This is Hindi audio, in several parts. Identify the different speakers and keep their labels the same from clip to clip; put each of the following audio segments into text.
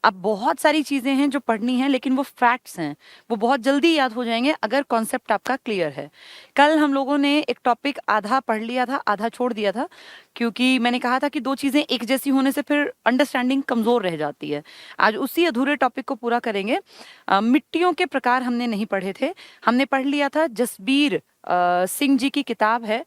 Speaker 1: अब बहुत सारी चीजें हैं जो पढ़नी है, लेकिन वो फैक्ट्स हैं, वो बहुत जल्दी याद हो जाएंगे अगर कॉन्सेप्ट आपका क्लियर है। कल हम लोगों ने एक टॉपिक आधा पढ़ लिया था, आधा छोड़ दिया था, क्योंकि मैंने कहा था कि दो चीजें एक जैसी होने से फिर अंडरस्टैंडिंग कमजोर रह जाती है। आज उसी अधूरे टॉपिक को पूरा करेंगे। मिट्टियों के प्रकार हमने नहीं पढ़े थे। हमने पढ़ लिया था जसबीर सिंह जी की किताब है,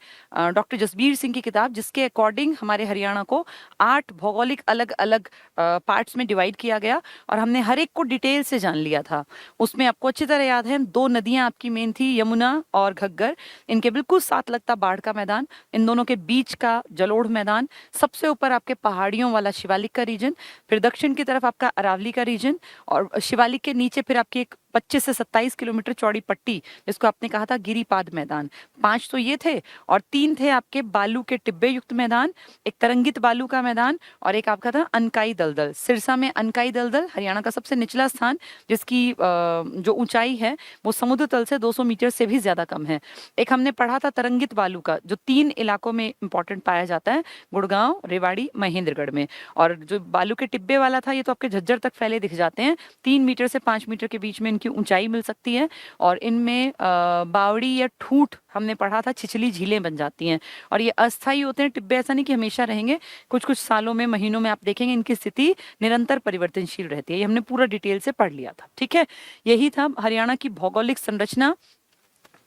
Speaker 1: डॉक्टर जसबीर सिंह की किताब, जिसके अकॉर्डिंग हमारे हरियाणा को 8 भौगोलिक अलग अलग पार्ट्स में डिवाइड किया गया, और हमने हर एक को डिटेल से जान लिया था। उसमें आपको अच्छी तरह याद है, दो नदियां आपकी मेन थी, यमुना और घग्गर। इनके बिल्कुल साथ लगता बाढ़ का मैदान, इन दोनों के बीच का जलोढ़ मैदान, सबसे ऊपर आपके पहाड़ियों वाला शिवालिक का रीजन, फिर दक्षिण की तरफ आपका अरावली का रीजन, और शिवालिक के नीचे फिर आपकी एक 25 से 27 किलोमीटर चौड़ी पट्टी, जिसको आपने कहा था गिरिपाद मैदान। 5 तो ये थे, और 3 थे आपके बालू के टिब्बे युक्त मैदान, एक तरंगित बालू का मैदान, और एक आपका था अनकाई दलदल। सिरसा में अनकाई दलदल हरियाणा का सबसे निचला स्थान, जिसकी जो ऊंचाई है वो समुद्र तल से 200 मीटर से भी ज्यादा कम है। एक हमने पढ़ा था तरंगित बालू का, जो 3 इलाकों में इंपॉर्टेंट पाया जाता है, गुड़गांव, रेवाड़ी, महेंद्रगढ़ में। और जो बालू के टिब्बे वाला था, ये तो आपके झज्जर तक फैले दिख जाते हैं, 3 मीटर से 5 मीटर के बीच में इनकी ऊंचाई मिल सकती है। और इनमें बावड़ी या ठूठ हमने पढ़ा था, छिछली झीलें बन जाती हैं, और ये अस्थायी होते हैं टिब्बे, ऐसा नहीं कि हमेशा रहेंगे, कुछ कुछ सालों में, महीनों में आप देखेंगे इनकी स्थिति निरंतर परिवर्तनशील रहती है। ये हमने पूरा डिटेल से पढ़ लिया था, ठीक है। यही था हरियाणा की भौगोलिक संरचना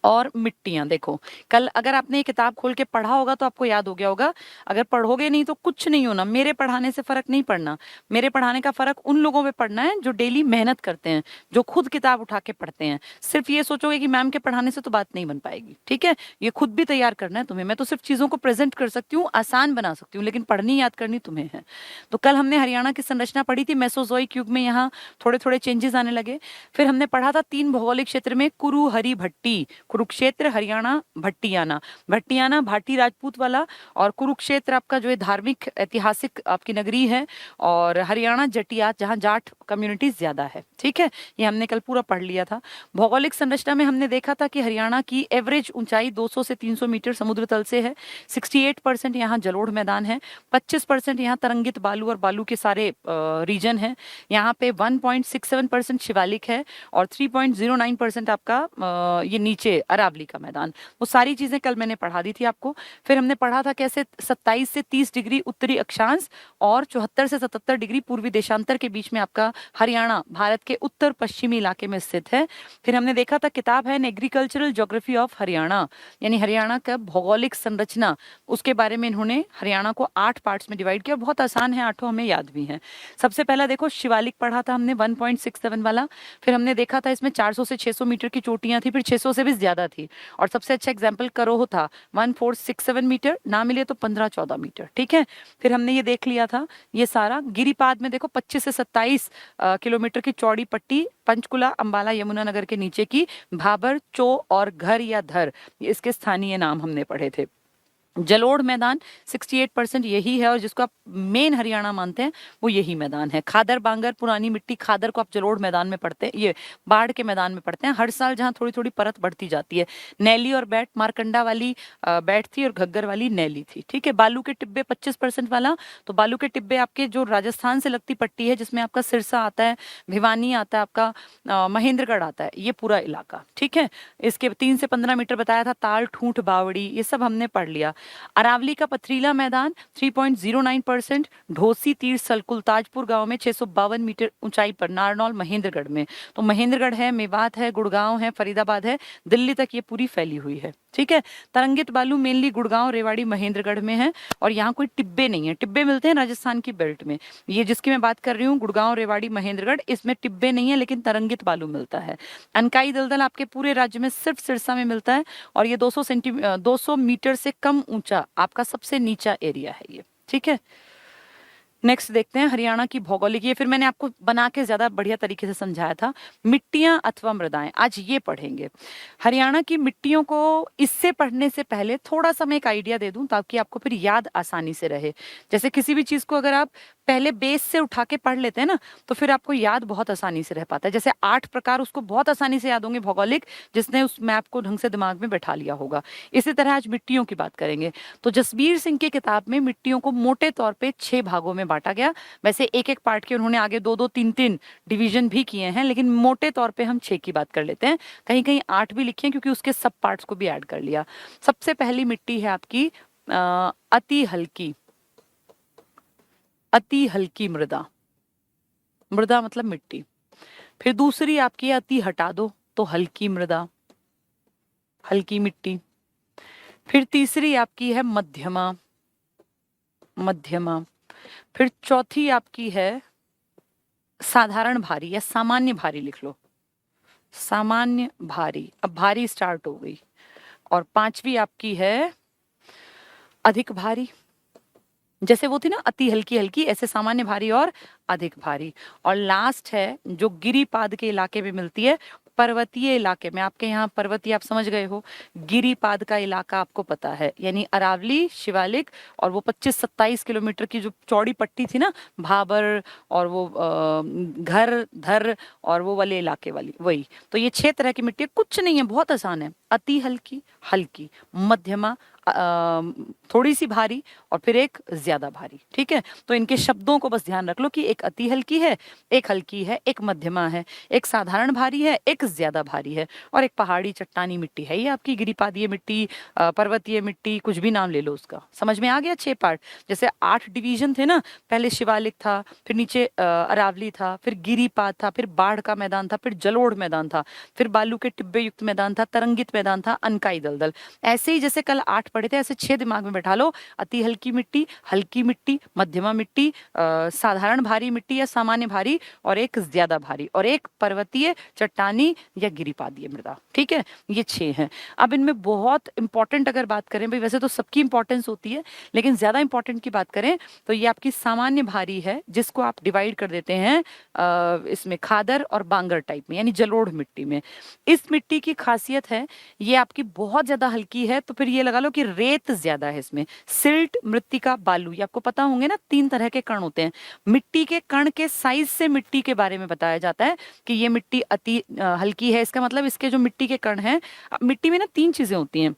Speaker 1: और मिट्टियां। देखो, कल अगर आपने ये किताब खोल के पढ़ा होगा तो आपको याद हो गया होगा, अगर पढ़ोगे नहीं तो कुछ नहीं होना। मेरे पढ़ाने से फर्क नहीं पड़ना, मेरे पढ़ाने का फर्क उन लोगों पे पड़ना है जो डेली मेहनत करते हैं, जो खुद किताब उठा के पढ़ते हैं। सिर्फ ये सोचोगे कि मैम के पढ़ाने से तो बात नहीं बन पाएगी, ठीक है। ये खुद भी तैयार करना है तुम्हें। मैं तो सिर्फ चीजों को प्रेजेंट कर सकती हूँ, आसान बना सकती हूँ, लेकिन पढ़नी याद करनी तुम्हें है। तो कल हमने हरियाणा की संरचना पढ़ी थी, मेसोजोइक युग में यहाँ थोड़े थोड़े चेंजेस आने लगे। फिर हमने पढ़ा था 3 भौगोलिक क्षेत्र में, कुरु, हरि, भट्टी, कुरुक्षेत्र, हरियाणा, भट्टियाना। भट्टियाना भाटी राजपूत वाला, और कुरुक्षेत्र आपका जो है धार्मिक ऐतिहासिक आपकी नगरी है, और हरियाणा जटिया, जहां जाट कम्युनिटीज ज्यादा है, ठीक है। ये हमने कल पूरा पढ़ लिया था। भौगोलिक संरचना में हमने देखा था कि हरियाणा की एवरेज ऊंचाई 200 से 300 मीटर समुद्र तल से है। 68% यहाँ जलोढ़ मैदान है, 25% यहाँ तरंगित बालू और बालू के सारे रीजन है। यहाँ पे 1.67% शिवालिक है, और 3.09% आपका ये नीचे अरावली का मैदान। वो सारी चीजें कल मैंने पढ़ा दी थी आपको। फिर हमने पढ़ा था कैसे 27 से 30 डिग्री उत्तरी अक्षांश और 74 से 77 डिग्री पूर्वी देशांतर के बीच में आपका हरियाणा भारत के उत्तर पश्चिमी इलाके में स्थित है। फिर हमने देखा था किताब है एग्रीकल्चरल ज्योग्राफी ऑफ हरियाणा, यानी हरियाणा का भौगोलिक संरचना, उसके बारे में इन्होंने हरियाणा को 8 पार्ट्स में डिवाइड किया। बहुत आसान है, 8 हमें याद भी है। सबसे पहला देखो शिवालिक पढ़ा था हमने 1.67 वाला। फिर हमने देखा था इसमें 400 से 600 मीटर की चोटियां थी, फिर 600 से भी ज्यादा थी, और सबसे अच्छा एग्जाम्पल करोह था 1467 मीटर, ना मिले तो 15-14 मीटर, ठीक है। फिर हमने ये देख लिया था ये सारा। गिरिपाद में देखो 25 से 27 किलोमीटर की चौड़ी पट्टी, पंचकुला, अंबाला, यमुनानगर के नीचे की भाबर, चो और घर या धर, इसके स्थानीय नाम हमने पढ़े थे। जलोढ़ मैदान 68% यही है, और जिसको आप मेन हरियाणा मानते हैं वो यही मैदान है। खादर, बांगर, पुरानी मिट्टी, खादर को आप जलोढ़ मैदान में पढ़ते हैं, ये बाढ़ के मैदान में पढ़ते हैं हर साल, जहाँ थोड़ी थोड़ी परत बढ़ती जाती है। नैली और बैट, मारकंडा वाली बैट थी और घग्गर वाली नैली थी, ठीक है। बालू के टिब्बे 25% वाला, तो बालू के टिब्बे आपके जो राजस्थान से लगती पट्टी है, जिसमें आपका सिरसा आता है, भिवानी आता है, आपका महेंद्रगढ़ आता है, ये पूरा इलाका, ठीक है। इसके 3 से 15 मीटर बताया था, ताल, ठूंठ, बावड़ी, ये सब हमने पढ़ लिया। अरावली का पथरीला मैदान 3.09%, ढोसी, तीर, सलकुल, ताजपुर गांव में 652 मीटर ऊंचाई पर, नारनौल, महेंद्रगढ़ में। तो महेंद्रगढ़ है, मेवात है, गुड़गांव है, फरीदाबाद है, दिल्ली तक ये पूरी फैली हुई है, ठीक है। तरंगित बालू मेनली गुड़गांव, रेवाड़ी, महेंद्रगढ़ में है, और यहाँ कोई टिब्बे नहीं है। टिब्बे मिलते हैं राजस्थान की बेल्ट में, ये जिसकी मैं बात कर रही हूँ गुड़गांव, रेवाड़ी, महेंद्रगढ़, इसमें टिब्बे नहीं है, लेकिन तरंगित बालू मिलता है। अनकाई दलदल आपके पूरे राज्य में सिर्फ सिरसा में मिलता है, और ये 200 मीटर से कम ऊंचा आपका सबसे नीचा एरिया है ये, ठीक है। नेक्स्ट देखते हैं हरियाणा की भौगोलिक, ये फिर मैंने आपको बना के ज्यादा बढ़िया तरीके से समझाया था। मिट्टियां अथवा मृदाएं, आज ये पढ़ेंगे। हरियाणा की मिट्टियों को इससे पढ़ने से पहले थोड़ा सा मैं एक आइडिया दे दूं, ताकि आपको फिर याद आसानी से रहे। जैसे किसी भी चीज को अगर आप पहले बेस से उठा के पढ़ लेते हैं ना, तो फिर आपको याद बहुत आसानी से रह पाता है। जैसे 8 प्रकार उसको बहुत आसानी से याद होंगे भौगोलिक, जिसने उस मैप को ढंग से दिमाग में बैठा लिया होगा। इसी तरह आज मिट्टियों की बात करेंगे। तो जसबीर सिंह की किताब में मिट्टियों को मोटे तौर पे 6 भागों में बांटा गया। वैसे एक एक पार्ट के उन्होंने आगे 2-2, 3-3 डिवीजन भी किए हैं, लेकिन मोटे तौर पे हम 6 की बात कर लेते हैं। कहीं कहीं 8 भी लिखे हैं क्योंकि उसके सब पार्ट्स को भी ऐड कर लिया। सबसे पहली मिट्टी है आपकी अति हल्की, अति हल्की मृदा। मृदा मतलब मिट्टी। फिर दूसरी आपकी है अति हटा दो, तो हल्की मृदा, हल्की मिट्टी। फिर तीसरी आपकी है मध्यमा, मध्यमा। फिर चौथी आपकी है साधारण भारी या सामान्य भारी, लिख लो सामान्य भारी, अब भारी स्टार्ट हो गई। और पांचवी आपकी है अधिक भारी। जैसे वो थी ना अति हल्की हल्की, ऐसे सामान्य भारी और अधिक भारी। और लास्ट है जो गिरिपाद के इलाके में मिलती है, पर्वतीय इलाके में। आपके यहाँ पर्वतीय आप समझ गए हो, गिरिपाद का इलाका आपको पता है, यानी अरावली, शिवालिक और वो 25-27 किलोमीटर की जो चौड़ी पट्टी थी ना, भाबर और वो घर धर और वो वाले इलाके वाली, वही। तो ये 6 तरह की मिट्टी, कुछ नहीं है, बहुत आसान है। अति हल्की, हल्की, मध्यमा, थोड़ी सी भारी और फिर एक ज्यादा भारी। ठीक है, तो इनके शब्दों को बस ध्यान रख लो कि एक अति हल्की है, एक हल्की है, एक मध्यमा है, एक साधारण भारी है, एक ज्यादा भारी है और एक पहाड़ी चट्टानी मिट्टी है। ये आपकी गिरिपादीय मिट्टी, पर्वतीय मिट्टी, कुछ भी नाम ले लो उसका। समझ में आ गया? 6 पार्ट। जैसे 8 डिवीजन थे ना, पहले शिवालिक था, फिर नीचे अरावली था, फिर गिरिपाद था, फिर बाढ़ का मैदान था, फिर जलोढ़ मैदान था, फिर बालू के टिब्बे युक्त मैदान था, तरंगित मैदान था, अनकाई दलदल। ऐसे ही जैसे कल 8 पढ़े थे, ऐसे 6 दिमाग में बैठा लो। अति हल्की मिट्टी, हल्की मिट्टी, मध्यमा मिट्टी, साधारण भारी मिट्टी या सामान्य भारी और एक ज्यादा भारी और एक पर्वतीय चट्टानी या गिरिपादीय मृदा। ठीक है, ये 6 हैं। अब इनमें बहुत इंपॉर्टेंट अगर बात करें भाई, वैसे तो सबकी इंपॉर्टेंस होती है, लेकिन ज्यादा इंपॉर्टेंट की बात करें तो ये आपकी सामान्य भारी है, जिसको आप डिवाइड कर देते हैं इसमें खादर और बांगर टाइप में, यानी जलोढ़ मिट्टी में। इस मिट्टी की खासियत है ये आपकी बहुत ज्यादा हल्की है, तो फिर ये लगा लो कि रेत ज्यादा है इसमें। सिल्ट, मृत्तिका, बालू, ये आपको पता होंगे ना, 3 तरह के कण होते हैं। मिट्टी के कण के साइज से मिट्टी के बारे में बताया जाता है कि ये मिट्टी अति हल्की है। इसका मतलब इसके जो मिट्टी के कण हैं, मिट्टी में ना 3 चीजें होती हैं,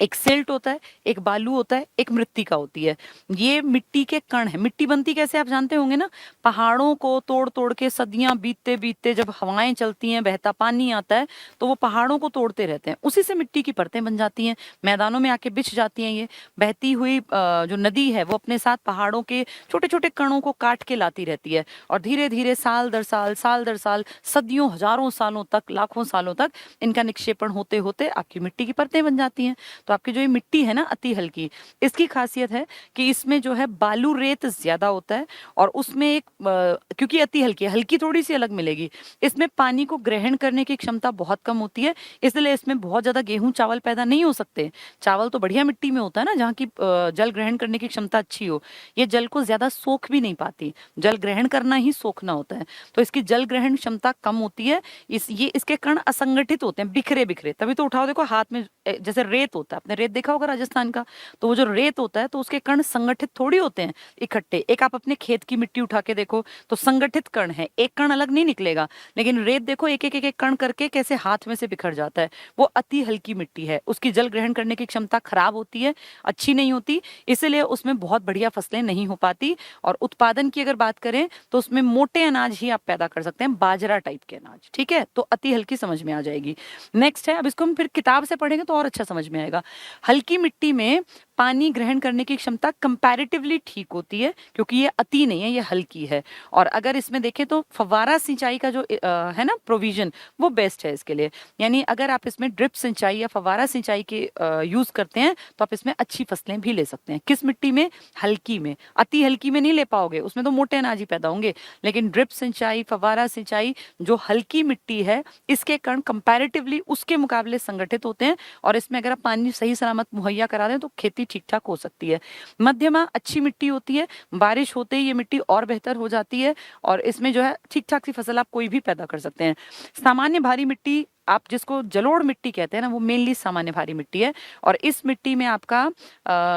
Speaker 1: एक सिल्ट होता है, एक बालू होता है, एक मृत्तिका होती है। ये मिट्टी के कण है। मिट्टी बनती कैसे आप जानते होंगे ना, पहाड़ों को तोड़ तोड़ के सदियां बीतते बीतते जब हवाएं चलती हैं, बहता पानी आता है, तो वो पहाड़ों को तोड़ते रहते हैं, उसी से मिट्टी की परतें बन जाती हैं, मैदानों में आके बिछ जाती हैं। ये बहती हुई जो नदी है वो अपने साथ पहाड़ों के छोटे छोटे कणों को काट के लाती रहती है और धीरे धीरे साल दर साल, सदियों, हजारों सालों तक, लाखों सालों तक इनका निक्षेपण होते होते आपकी मिट्टी की परतें बन जाती हैं। तो आपकी जो ये मिट्टी है ना अति हल्की, इसकी खासियत है कि इसमें जो है बालू रेत ज्यादा होता है और उसमें एक क्योंकि अति हल्की है, हल्की थोड़ी सी अलग मिलेगी, इसमें पानी को ग्रहण करने की क्षमता बहुत कम होती है, इसलिए इसमें बहुत ज्यादा गेहूं चावल पैदा नहीं हो सकते। चावल तो बढ़िया मिट्टी में होता है ना, जहाँ की जल ग्रहण करने की क्षमता अच्छी हो। ये जल को ज्यादा सोख भी नहीं पाती, जल ग्रहण करना ही सोखना होता है, तो इसकी जल ग्रहण क्षमता कम होती है। इसके कण असंगठित होते हैं, बिखरे बिखरे। तभी तो उठाओ देखो हाथ में जैसे रेत होता है, आपने रेत देखा होगा राजस्थान का, तो वो जो रेत होता है तो उसके कण संगठित थोड़ी होते हैं इकट्ठे। एक आप अपने खेत की मिट्टी उठा के देखो तो संगठित कण है, एक कण अलग नहीं निकलेगा, लेकिन रेत देखो एक एक एक कण करके कैसे हाथ में से बिखर जाता है। वो अति हल्की मिट्टी है, उसकी जल ग्रहण करने की क्षमता खराब होती है, अच्छी नहीं होती, इसलिए उसमें बहुत बढ़िया फसलें नहीं हो पाती। और उत्पादन की अगर बात करें तो उसमें मोटे अनाज ही आप पैदा कर सकते हैं, बाजरा टाइप के अनाज। ठीक है, तो अति हल्की समझ में आ जाएगी। नेक्स्ट है, अब इसको हम फिर किताब से पढ़ेंगे तो और अच्छा समझ में आएगा। हल्की मिट्टी में पानी ग्रहण करने की क्षमता कंपैरेटिवली ठीक होती है, क्योंकि ये अति नहीं है, ये हल्की है। और अगर इसमें देखें तो फव्वारा सिंचाई का जो है ना प्रोविजन, वो बेस्ट है इसके लिए। यानी अगर आप इसमें ड्रिप सिंचाई या फव्वारा सिंचाई के यूज करते हैं तो आप इसमें अच्छी फसलें भी ले सकते हैं। किस मिट्टी में? हल्की में। अति हल्की में नहीं ले पाओगे, उसमें तो मोटे अनाज ही पैदा होंगे, लेकिन ड्रिप सिंचाई, फव्वारा सिंचाई, जो हल्की मिट्टी है, इसके कण कंपैरेटिवली उसके मुकाबले संगठित होते हैं और इसमें अगर आप पानी सही सलामत मुहैया करा दें तो खेती ठीक ठाक हो सकती है। मध्यमा अच्छी मिट्टी होती है, बारिश होते ही ये मिट्टी और बेहतर हो जाती है और इसमें जो है ठीक ठाक सी फसल आप कोई भी पैदा कर सकते हैं। सामान्य भारी मिट्टी आप जिसको जलोढ़ मिट्टी कहते हैं ना, वो मेनली सामान्य भारी मिट्टी है। और इस मिट्टी में आपका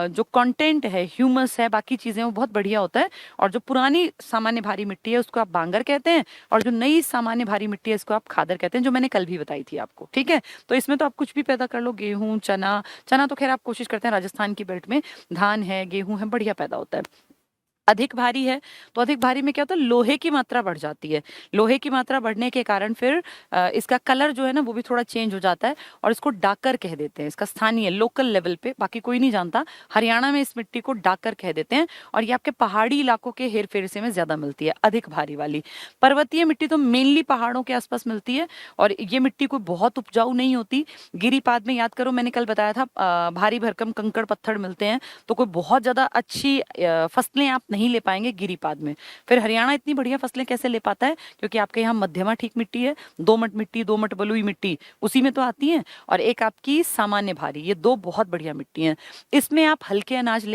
Speaker 1: जो कंटेंट है, ह्यूमस है, बाकी चीजें, वो बहुत बढ़िया होता है। और जो पुरानी सामान्य भारी मिट्टी है उसको आप बांगर कहते हैं, और जो नई सामान्य भारी मिट्टी है इसको आप खादर कहते हैं, जो मैंने कल भी बताई थी आपको। ठीक है, तो इसमें तो आप कुछ भी पैदा कर लो, गेहूं, चना। चना तो खैर आप कोशिश करते हैं राजस्थान की बेल्ट में, धान है, गेहूं है, बढ़िया पैदा होता है। अधिक भारी है तो अधिक भारी में क्या होता है, लोहे की मात्रा बढ़ जाती है। लोहे की मात्रा बढ़ने के कारण फिर इसका कलर जो है ना वो भी थोड़ा चेंज हो जाता है, और इसको डाकर कह देते हैं। इसका स्थानीय लोकल लेवल पे बाकी कोई नहीं जानता, हरियाणा में इस मिट्टी को डाकर कह देते हैं। और ये आपके पहाड़ी इलाकों के हेर फेर से में ज्यादा मिलती है, अधिक भारी वाली। पर्वतीय मिट्टी तो मेनली पहाड़ों के आसपास मिलती है, और ये मिट्टी कोई बहुत उपजाऊ नहीं होती। गिरिपाद में याद करो, मैंने कल बताया था भारी भरकम कंकड़ पत्थर मिलते हैं, तो कोई बहुत ज्यादा अच्छी फसलें आप नहीं ले पाएंगे गिरिपाद में। फिर हरियाणा इतनी बढ़िया फसलें कैसे ले पाता है, क्योंकि आपके यहाँ मध्यमा ठीक मिट्टी है, दोमट मिट्टी, दोमट बलुई मिट्टी उसी में तो आती है, और एक आपकी सामान्य भारी, ये दो बहुत बढ़िया मिट्टी हैं। इसमें आप हल्के अनाज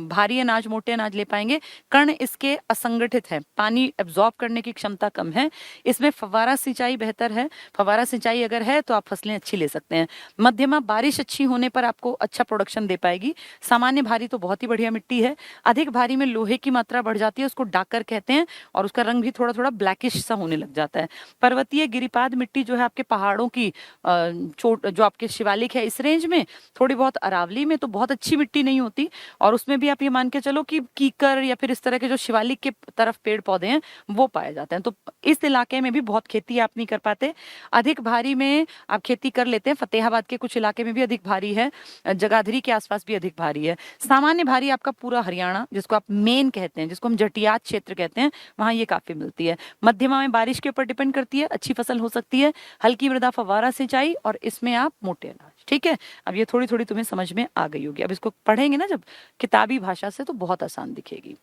Speaker 1: भारी अनाज, मोटे अनाज ले पाएंगे। कण इसके असंगठित है, पानी एब्जॉर्ब करने की क्षमता कम है। इसमें फव्वारा सिंचाई बेहतर है, फव्वारा सिंचाई अगर है तो आप फसलें अच्छी ले सकते हैं। मध्यमा बारिश अच्छी होने पर आपको अच्छा प्रोडक्शन दे पाएगी। सामान्य भारी तो बहुत ही बढ़िया मिट्टी है। अधिक भारी में लोहे की मात्रा बढ़ जाती है, उसको डाकर कहते हैं, और उसका रंग भी थोड़ा थोड़ा ब्लैकिश सा होने लग जाता है। पर्वतीय गिरिपाद मिट्टी जो है आपके पहाड़ों की चोट, जो आपके शिवालिक है इस रेंज में, थोड़ी बहुत अरावली में तो बहुत अच्छी मिट्टी नहीं होती, और उसमें भी आप ये मान के चलो कि कीकर या फिर इस तरह के जो शिवालिक के तरफ पेड़ पौधे हैं वो पाए जाते हैं। तो इस इलाके में भी बहुत खेती आप नहीं कर पाते। अधिक भारी में आप खेती कर लेते हैं, फतेहाबाद के कुछ इलाके में भी अधिक भारी है, जगाधरी के आसपास भी अधिक भारी है। सामान्य भारी आपका पूरा हरियाणा, जिसको आप मेन कहते हैं, जिसको हम जटियात क्षेत्र कहते हैं, वहां ये काफी मिलती है। मध्यमा में बारिश के ऊपर डिपेंड करती है, अच्छी फसल हो सकती है। हल्की मृदा, फव्वारा सिंचाई, और इसमें आप मोटे अनाज। ठीक है, अब ये थोड़ी थोड़ी तुम्हें समझ में आ गई होगी। अब इसको पढ़ेंगे ना जब किताबी भाषा से तो बहुत आसान दिखेगी।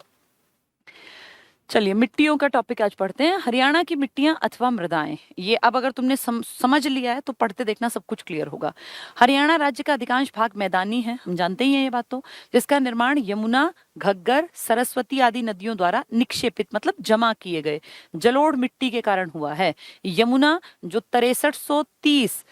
Speaker 1: चलिए मिट्टियों का टॉपिक आज पढ़ते हैं। हरियाणा की मिट्टियां अथवा मृदाएं, ये अब अगर तुमने समझ लिया है तो पढ़ते देखना सब कुछ क्लियर होगा। हरियाणा राज्य का अधिकांश भाग मैदानी है, हम जानते ही हैं ये बात तो, जिसका निर्माण यमुना, घग्गर, सरस्वती आदि नदियों द्वारा निक्षेपित मतलब जमा किए गए जलोढ़ मिट्टी के कारण हुआ है। यमुना जो 6330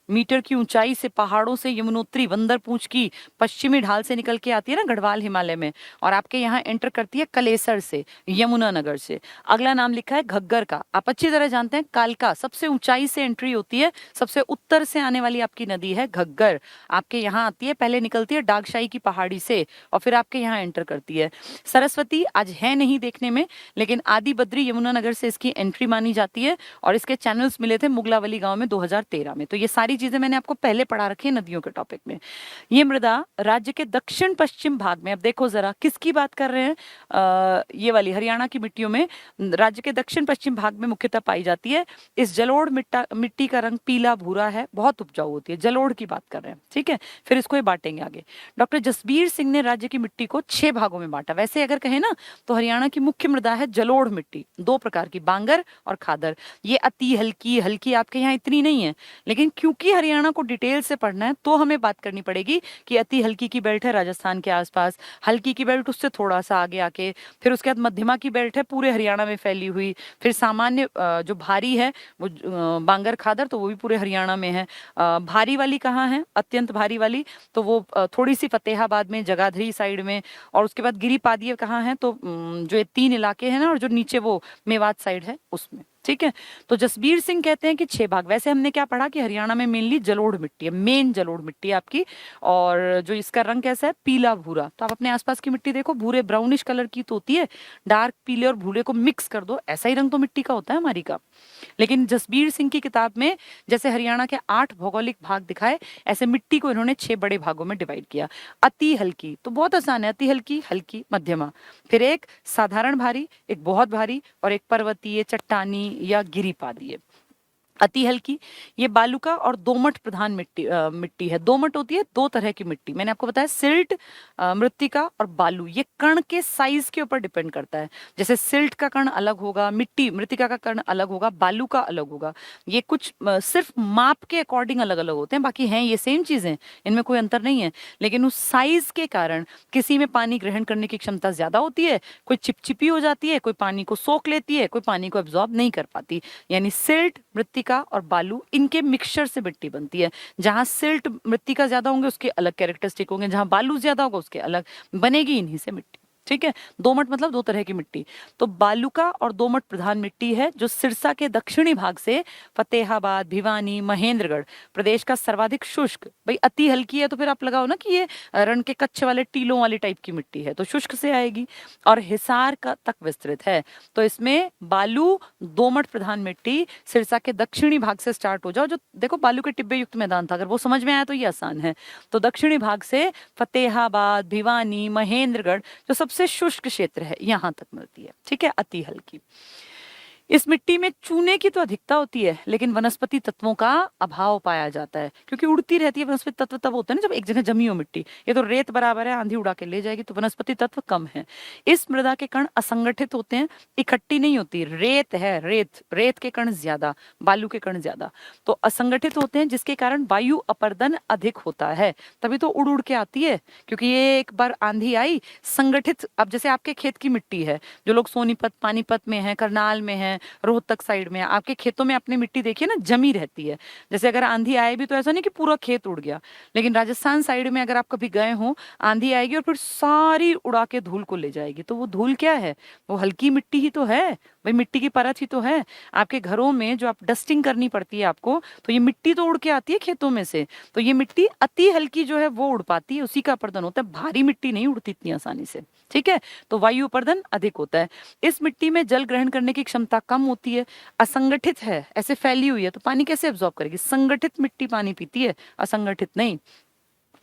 Speaker 1: मीटर की ऊंचाई से पहाड़ों से यमुनोत्री वंदरपूंछ की पश्चिमी ढाल से निकल के आती है ना गढ़वाल हिमालय में, और आपके यहाँ एंटर करती है कलेसर से, यमुनानगर से। अगला नाम लिखा है घग्गर का, आप अच्छी तरह जानते हैं। कालका सबसे ऊंचाई से एंट्री होती है, सबसे उत्तर से आने वाली आपकी नदी है घग्गर, आपके यहाँ आती है, पहले निकलती है डागशाही की पहाड़ी से और फिर आपके यहाँ एंटर करती है। सरस्वती आज है नहीं देखने में, लेकिन आदि बद्री यमुनानगर से इसकी एंट्री मानी जाती है, और इसके चैनल्स मिले थे मुगलावली गांव में 2013 में। तो ये सारी चीजें मैंने आपको पहले पढ़ा रखी है नदियों के टॉपिक में। ये मृदा राज्य के दक्षिण पश्चिम भाग में, अब देखो जरा किसकी बात कर रहे हैं, ये वाली हरियाणा की मिट्टियों में राज्य के दक्षिण पश्चिम भाग में मुख्यतः पाई जाती है। इस जलोढ़ मिट्टी का रंग पीला भूरा है, बहुत उपजाऊ होती है, जलोढ़ की बात कर रहे हैं। ठीक है, फिर इसको ये बांटेंगे आगे। डॉक्टर जसबीर सिंह ने राज्य की मिट्टी को 6 भागों में बांटा। वैसे अगर कहें ना तो हरियाणा की मुख्य मृदा है जलोढ़ मिट्टी, 2 प्रकार की, बांगर और खादर। ये अति हल्की, हल्की आपके यहाँ इतनी नहीं है, लेकिन क्योंकि हरियाणा को डिटेल से पढ़ना है तो हमें बात करनी पड़ेगी कि अति हल्की की बेल्ट है राजस्थान के आसपास, हल्की की बेल्ट उससे थोड़ा सा आगे आके, फिर उसके बाद मध्यमा की बेल्ट है पूरे हरियाणा में फैली हुई, फिर सामान्य जो भारी है वो बांगर खादर, तो वो भी पूरे हरियाणा में है। भारी वाली कहाँ है, अत्यंत भारी वाली, तो वो थोड़ी सी फतेहाबाद में, जगाधरी साइड में, और उसके बाद गिरिपादीय कहाँ है, तो जो ये 3 इलाके हैं ना, और जो नीचे वो मेवात साइड है उसमें। ठीक है, तो जसबीर सिंह कहते हैं कि 6 भाग। वैसे हमने क्या पढ़ा कि हरियाणा में मेनली जलोढ़ मिट्टी है, मेन जलोढ़ मिट्टी है आपकी, और जो इसका रंग कैसा है, पीला भूरा। तो आप अपने आसपास की मिट्टी देखो, भूरे ब्राउनिश कलर की तो होती है, डार्क पीले और भूरे को मिक्स कर दो, ऐसा ही रंग तो मिट्टी का होता है हमारी का। लेकिन जसबीर सिंह की किताब में जैसे हरियाणा के 8 भौगोलिक भाग दिखाए, ऐसे मिट्टी को इन्होंने 6 बड़े भागों में डिवाइड किया। अति हल्की तो बहुत आसान है, अति हल्की, हल्की, मध्यमा, फिर एक साधारण भारी, एक बहुत भारी, और एक पर्वतीय, चट्टानी या गिरिपादीय। अति हल्की ये बालुका और दोमट प्रधान मिट्टी है। दोमट होती है 2 तरह की मिट्टी, मैंने आपको बताया, सिल्ट, मृत्तिका और बालू। ये कण के साइज के ऊपर डिपेंड करता है, जैसे सिल्ट का कण अलग होगा, मिट्टी मृत्तिका का कण अलग होगा, बालू का अलग होगा। ये कुछ सिर्फ माप के अकॉर्डिंग अलग अलग होते हैं, बाकी हैं ये सेम चीजें, इनमें कोई अंतर नहीं है, लेकिन उस साइज के कारण किसी में पानी ग्रहण करने की क्षमता ज्यादा होती है, कोई चिपचिपी हो जाती है, कोई पानी को सोख लेती है, कोई पानी को एब्जॉर्ब नहीं कर पाती। यानी सिल्ट, मृत्तिका मृत्तिका और बालू, इनके मिक्सचर से मिट्टी बनती है। जहां सिल्ट मृत्तिका ज्यादा होंगे उसके अलग कैरेक्टरिस्टिक होंगे, जहां बालू ज्यादा होगा उसके अलग, बनेगी इन्हीं से मिट्टी। ठीक है, दोमट मतलब दो तरह की मिट्टी। तो बालुका और दोमट प्रधान मिट्टी है जो सिरसा के दक्षिणी भाग से फतेहाबाद, भिवानी, महेंद्रगढ़ प्रदेश का सर्वाधिक शुष्क, भाई अति हल्की है तो फिर आप लगाओ ना कि ये रण के कच्छ वाले टीलों वाली टाइप की मिट्टी है, तो शुष्क से आएगी, और हिसार का तक विस्तृत है। तो इसमें बालू दोमट प्रधान मिट्टी सिरसा के दक्षिणी भाग से स्टार्ट हो जाओ, जो देखो बालू के टिब्बे युक्त मैदान था, अगर वो समझ में आया तो ये आसान है। तो दक्षिणी भाग से फतेहाबाद, भिवानी, महेंद्रगढ़ जो सबसे शुष्क क्षेत्र है यहां तक मिलती है। ठीक है, अति हल्की। इस मिट्टी में चूने की तो अधिकता होती है लेकिन वनस्पति तत्वों का अभाव पाया जाता है, क्योंकि उड़ती रहती है। वनस्पति तत्व तब होते हैं ना जब एक जगह जमी हो मिट्टी, ये तो रेत बराबर है, आंधी उड़ा के ले जाएगी, तो वनस्पति तत्व कम है। इस मृदा के कण असंगठित होते हैं, इकट्ठी नहीं होती। रेत है, रेत के कण ज्यादा, बालू के कण ज्यादा, तो असंगठित होते हैं, जिसके कारण वायु अपर्दन अधिक होता है, तभी तो उड़ उड़ के आती है। क्योंकि ये एक बार आंधी आई संगठित, अब जैसे आपके खेत की मिट्टी है, जो लोग सोनीपत, पानीपत में है, करनाल में है, रोहतक साइड में, आपके खेतों में अपनी मिट्टी देखिए ना, जमी रहती है। जैसे अगर आंधी आए भी तो ऐसा नहीं कि पूरा खेत उड़ गया, लेकिन राजस्थान साइड में अगर आप कभी गए हो, आंधी आएगी और फिर सारी उड़ा के धूल को ले जाएगी। तो वो धूल क्या है? वो हल्की मिट्टी ही तो है भाई, मिट्टी की परत ही तो है। आपके घरों में जो आप डस्टिंग करनी पड़ती है आपको, तो ये मिट्टी तो उड़ के आती है खेतों में से। तो ये मिट्टी अति हल्की जो है वो उड़ पाती है, उसी का अपर्दन होता है। भारी मिट्टी नहीं उड़ती इतनी आसानी से। ठीक है, तो वायु अपर्दन अधिक होता है। इस मिट्टी में जल ग्रहण करने की क्षमता कम होती है, असंगठित है, ऐसे फैली हुई है, तो पानी कैसे एब्जॉर्ब करेगी? संगठित मिट्टी पानी पीती है, असंगठित नहीं।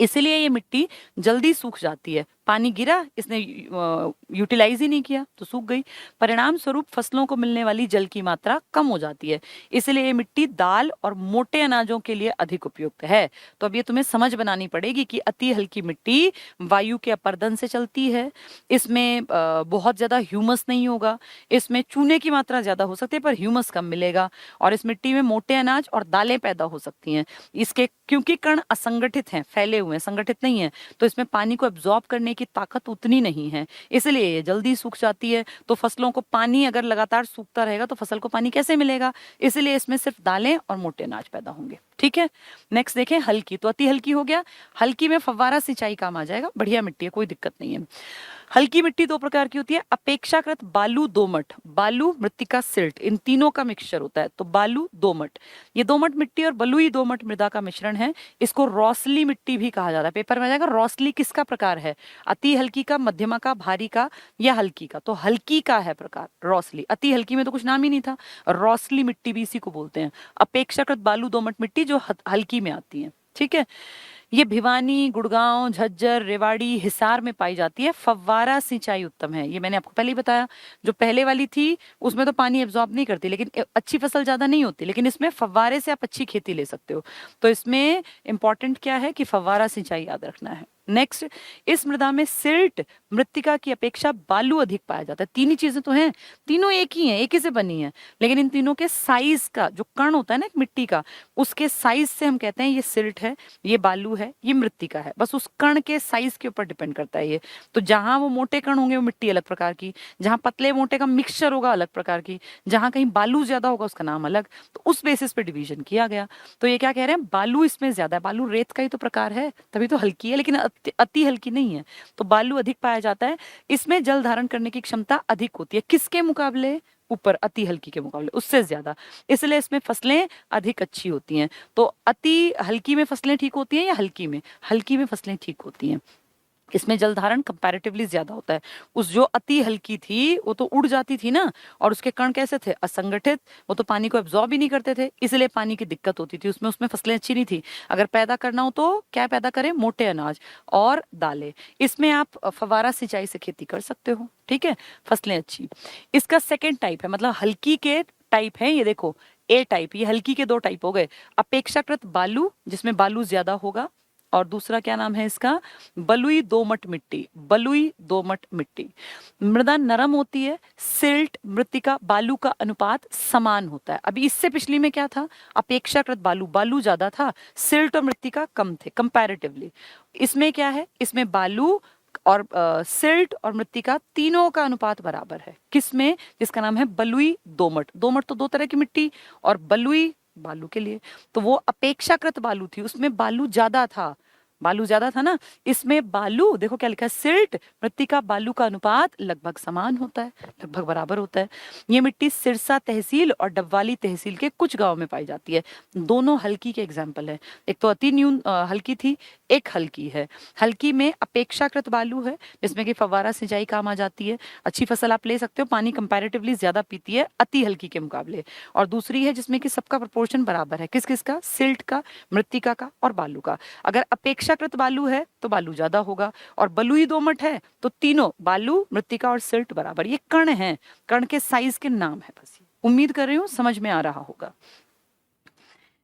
Speaker 1: इसलिए ये मिट्टी जल्दी सूख जाती है। पानी गिरा, इसने यूटिलाइज ही नहीं किया तो सूख गई। परिणाम स्वरूप फसलों को मिलने वाली जल की मात्रा कम हो जाती है। इसलिए ये मिट्टी दाल और मोटे अनाजों के लिए अधिक उपयुक्त है। तो अब ये तुम्हें समझ बनानी पड़ेगी कि अति हल्की मिट्टी वायु के अपर्दन से चलती है, इसमें बहुत ज्यादा ह्यूमस नहीं होगा, इसमें चूने की मात्रा ज्यादा हो सकती है पर ह्यूमस कम मिलेगा, और इस मिट्टी में मोटे अनाज और दालें पैदा हो सकती हैं। इसके क्योंकि कण असंगठित हैं, फैले हुए हैं, संगठित नहीं है, तो इसमें पानी को एब्जॉर्ब करने की ताकत उतनी नहीं है, इसलिए ये जल्दी सूख जाती है। तो फसलों को पानी अगर लगातार सूखता रहेगा तो फसल को पानी कैसे मिलेगा? इसलिए इसमें सिर्फ दालें और मोटे अनाज पैदा होंगे। ठीक है, नेक्स्ट देखें हल्की। तो अति हल्की हो गया, हल्की में फव्वारा सिंचाई काम आ जाएगा, बढ़िया मिट्टी है, कोई दिक्कत नहीं है। हल्की मिट्टी दो प्रकार की होती है, अपेक्षाकृत बालू दोमट, बालू मृत्तिका सिल्ट, इन तीनों का मिक्सचर होता है, तो बालू दोमट। ये दोमट मिट्टी और बलुई दोमट मृदा का मिश्रण है, इसको रौसली मिट्टी भी कहा जाता है। पेपर में आ जाएगा रौसली किसका प्रकार है, अति हल्की का, मध्यमा का, भारी का या हल्की का? तो हल्की का है प्रकार रौसली। अति हल्की में तो कुछ नाम ही नहीं था, रौसली मिट्टी भी इसी को बोलते हैं। अपेक्षाकृत बालू दोमट मिट्टी जो हल्की में आती है। ठीक है, ये भिवानी, गुड़गांव, झज्जर, रेवाड़ी, हिसार में पाई जाती है। फव्वारा सिंचाई उत्तम है, ये मैंने आपको पहले ही बताया। जो पहले वाली थी उसमें तो पानी एब्जॉर्ब नहीं करती, लेकिन अच्छी फसल ज्यादा नहीं होती, लेकिन इसमें फव्वारे से आप अच्छी खेती ले सकते हो। तो इसमें इंपॉर्टेंट क्या है कि फव्वारा सिंचाई याद रखना है। नेक्स्ट, इस मृदा में सिल्ट मृत्तिका की अपेक्षा बालू अधिक पाया जाता है। तीन ही चीजें तो हैं, तीनों एक ही हैं, एक ही से बनी है, लेकिन इन तीनों के साइज का जो कण होता है ना एक मिट्टी का, उसके साइज से हम कहते हैं ये सिल्ट है, ये बालू है, ये मृत्तिका है। बस उस कण के साइज के ऊपर डिपेंड करता है ये। तो जहां वो मोटे कण होंगे वो मिट्टी अलग प्रकार की, जहां पतले मोटे का मिक्सचर होगा अलग प्रकार की, जहां कहीं बालू ज्यादा होगा उसका नाम अलग। तो उस बेसिस पे डिवीजन किया गया। तो ये क्या कह रहे हैं, बालू इसमें ज्यादा है, बालू रेत का ही तो प्रकार है, तभी तो हल्की है, लेकिन अति हल्की नहीं है। तो बालू अधिक पाया जाता है, इसमें जल धारण करने की क्षमता अधिक होती है। किसके मुकाबले? ऊपर अति हल्की के मुकाबले उससे ज्यादा, इसलिए इसमें फसलें अधिक अच्छी होती हैं। तो अति हल्की में फसलें ठीक होती हैं या हल्की में? हल्की में फसलें ठीक होती हैं। इसमें जल धारण कंपैरेटिवली ज्यादा होता है। उस जो अति हल्की थी वो तो उड़ जाती थी ना, और उसके कण कैसे थे? असंगठित, वो तो पानी को एब्जॉर्ब ही नहीं करते थे, इसलिए पानी की दिक्कत होती थी उसमें फसलें अच्छी नहीं थी। अगर पैदा करना हो तो क्या पैदा करें? मोटे अनाज और दालें। इसमें आप फव्वारा सिंचाई से खेती कर सकते हो। ठीक है, फसलें अच्छी। इसका सेकेंड टाइप है, मतलब हल्की के टाइप है, ये देखो ए टाइप, ये हल्की के दो टाइप हो गए। अपेक्षाकृत बालू, जिसमें बालू ज्यादा होगा, और दूसरा क्या नाम है इसका? बलुई दोमट मिट्टी। बलुई दोमट मिट्टी मृदा नरम होती है, सिल्ट मृत्तिका बालू का अनुपात समान होता है। अभी इससे पिछली में क्या था? अपेक्षाकृत बालू, बालू ज्यादा था, सिल्ट और मृत्तिका कम थे कंपैरेटिवली। इसमें क्या है? इसमें बालू और सिल्ट और मृत्तिका तीनों का अनुपात बराबर है। किसमें? जिसका नाम है बलुई दोमट। दोमट तो दो तरह की मिट्टी, और बलुई बालू के लिए। तो वो अपेक्षाकृत बालू थी, उसमें बालू ज्यादा था, बालू ज्यादा था ना। इसमें बालू देखो क्या लिखा है, सिल्ट मृत्तिका बालू का अनुपात लगभग समान होता है, लगभग बराबर होता है। ये मिट्टी सिरसा तहसील और डबवाली तहसील के कुछ गांव में पाई जाती है। दोनों हल्की के एग्जाम्पल है, एक तो अति न्यून हल्की थी, एक हल्की है। हल्की में अपेक्षाकृत बालू है जिसमें कि फव्वारा सिंचाई काम आ जाती है, अच्छी फसल आप ले सकते हो, पानी कंपैरेटिवली ज्यादा पीती है अति हल्की के मुकाबले। और दूसरी है जिसमें कि सबका प्रोपोर्शन बराबर है, किस किस का, सिल्ट का, मृत्तिका का और बालू का। अगर अपेक्षाकृत बालू है तो बालू ज्यादा होगा, और बलुई दोमट है तो तीनों बालू, मृत्तिका और सिल्ट बराबर। ये कण है, कण के साइज के नाम है बस। उम्मीद कर रही हूं समझ में आ रहा होगा।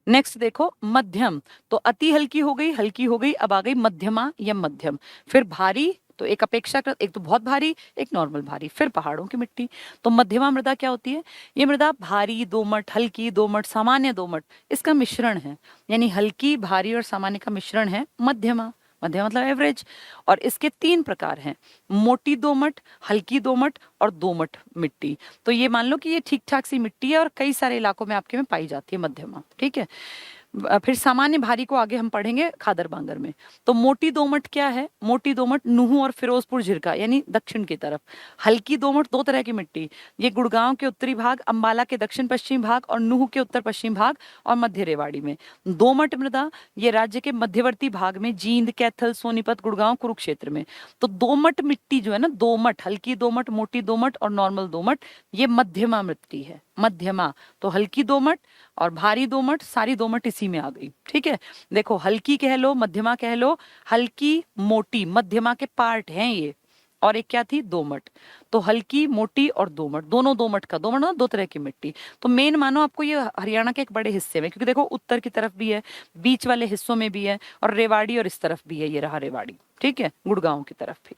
Speaker 1: नेक्स्ट देखो मध्यम, तो अति हल्की हो गई, हल्की हो गई, अब आ गई मध्यमा या मध्यम। फिर भारी, तो एक अपेक्षाकृत, एक तो बहुत भारी, एक नॉर्मल भारी। फिर पहाड़ों की मिट्टी, तो मध्यमा मृदा क्या होती है, ये मृदा भारी दोमट, हल्की दोमट, सामान्य दोमट, इसका मिश्रण है। यानी हल्की, भारी और सामान्य का मिश्रण है मध्यमा। मध्यमा मतलब एवरेज। और इसके 3 प्रकार हैं, मोटी दोमट, हल्की दोमट और दोमट मिट्टी। तो ये मान लो कि ये ठीक ठाक सी मिट्टी है और कई सारे इलाकों में आपके में पाई जाती है मध्यमा, ठीक है। फिर सामान्य भारी को आगे हम पढ़ेंगे खादर बांगर में। तो मोटी दोमट क्या है, मोटी दोमट नूहू और फिरोजपुर झिरका यानी दक्षिण की तरफ। हल्की दोमट 2 तरह की मिट्टी, ये गुड़गांव के उत्तरी भाग, अंबाला के दक्षिण पश्चिम भाग और नूहू के उत्तर पश्चिम भाग और मध्य रेवाड़ी में। दोमट मृदा ये राज्य के मध्यवर्ती भाग में, जींद, कैथल, सोनीपत, गुड़गांव, कुरुक्षेत्र में। तो दोमट मिट्टी जो है ना, दोमट, हल्की दोमट, मोटी दोमट और नॉर्मल दोमट, ये मध्यमा मिट्टी है, मध्यमा। तो हल्की दोमट और भारी दोमट, सारी दोमट इसी में आ गई, ठीक है। देखो हल्की कह लो, मध्यमा कह लो, हल्की मोटी मध्यमा के पार्ट हैं ये। और एक क्या थी, दोमट। तो हल्की, मोटी और दोमट, दोनों दोमट का, दोमट ना 2 तरह की मिट्टी। तो मेन मानो आपको ये हरियाणा के एक बड़े हिस्से में, क्योंकि देखो उत्तर की तरफ भी है, बीच वाले हिस्सों में भी है, और रेवाड़ी और इस तरफ भी है, ये रहा रेवाड़ी, ठीक है, गुड़गांव की तरफ भी।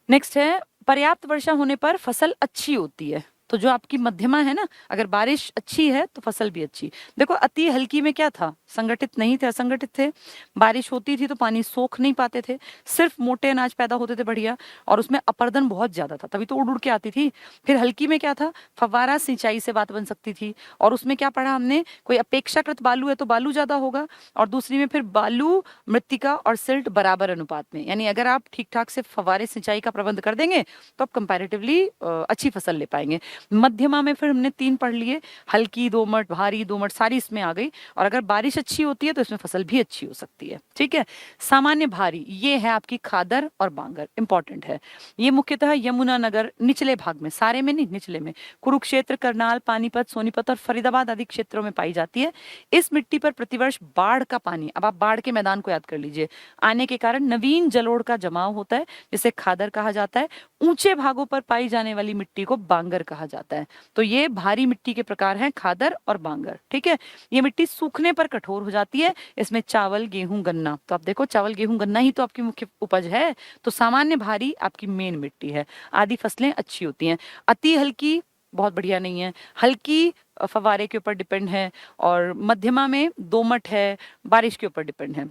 Speaker 1: नेक्स्ट है पर्याप्त वर्षा होने पर फसल अच्छी होती है। तो जो आपकी मध्यमा है ना, अगर बारिश अच्छी है तो फसल भी अच्छी। देखो अति हल्की में क्या था, संगठित नहीं थे, असंगठित थे, बारिश होती थी तो पानी सोख नहीं पाते थे, सिर्फ मोटे अनाज पैदा होते थे बढ़िया, और उसमें अपर्दन बहुत ज्यादा था, तभी तो उड़ उड़ के आती थी। फिर हल्की में क्या था, फव्वारा सिंचाई से बात बन सकती थी, और उसमें क्या पढ़ा हमने, कोई अपेक्षाकृत बालू है तो बालू ज्यादा होगा, और दूसरी में फिर बालू, मृत्तिका और सिल्ट बराबर अनुपात में। यानी अगर आप ठीक ठाक से फव्वारे सिंचाई का प्रबंध कर देंगे तो आप कंपैरेटिवली अच्छी फसल ले पाएंगे। मध्यमा में फिर हमने 3 पढ़ लिए, हल्की दोमट, भारी दोमट, सारी इसमें आ गई, और अगर बारिश अच्छी होती है तो इसमें फसल भी अच्छी हो सकती है, ठीक है। सामान्य भारी, ये है आपकी खादर और बांगर, इंपॉर्टेंट है। ये मुख्यतः यमुनानगर निचले भाग में, सारे में नहीं, निचले में, कुरुक्षेत्र, करनाल, पानीपत, सोनीपत और फरीदाबाद आदि क्षेत्रों में पाई जाती है। इस मिट्टी पर प्रतिवर्ष बाढ़ का पानी, अब आप बाढ़ के मैदान को याद कर लीजिए, आने के कारण नवीन जलोढ़ का जमाव होता है, जिसे खादर कहा जाता है। ऊंचे भागों पर पाई जाने वाली मिट्टी को बांगर कहा जाता है। तो ये भारी मिट्टी के प्रकार हैं खादर और बांगर, ठीक है। ये मिट्टी सूखने पर कठोर हो जाती है, इसमें चावल, गेहूं, गन्ना, तो आप देखो चावल, गेहूं, गन्ना ही तो आपकी मुख्य उपज है। तो सामान्य भारी आपकी मेन मिट्टी है, आदि फसलें अच्छी होती हैं। अति हल्की बहुत बढ़िया नहीं है, हल्की फव्वारे के ऊपर डिपेंड है, और मध्यमा में दोमट है, बारिश के ऊपर डिपेंड है।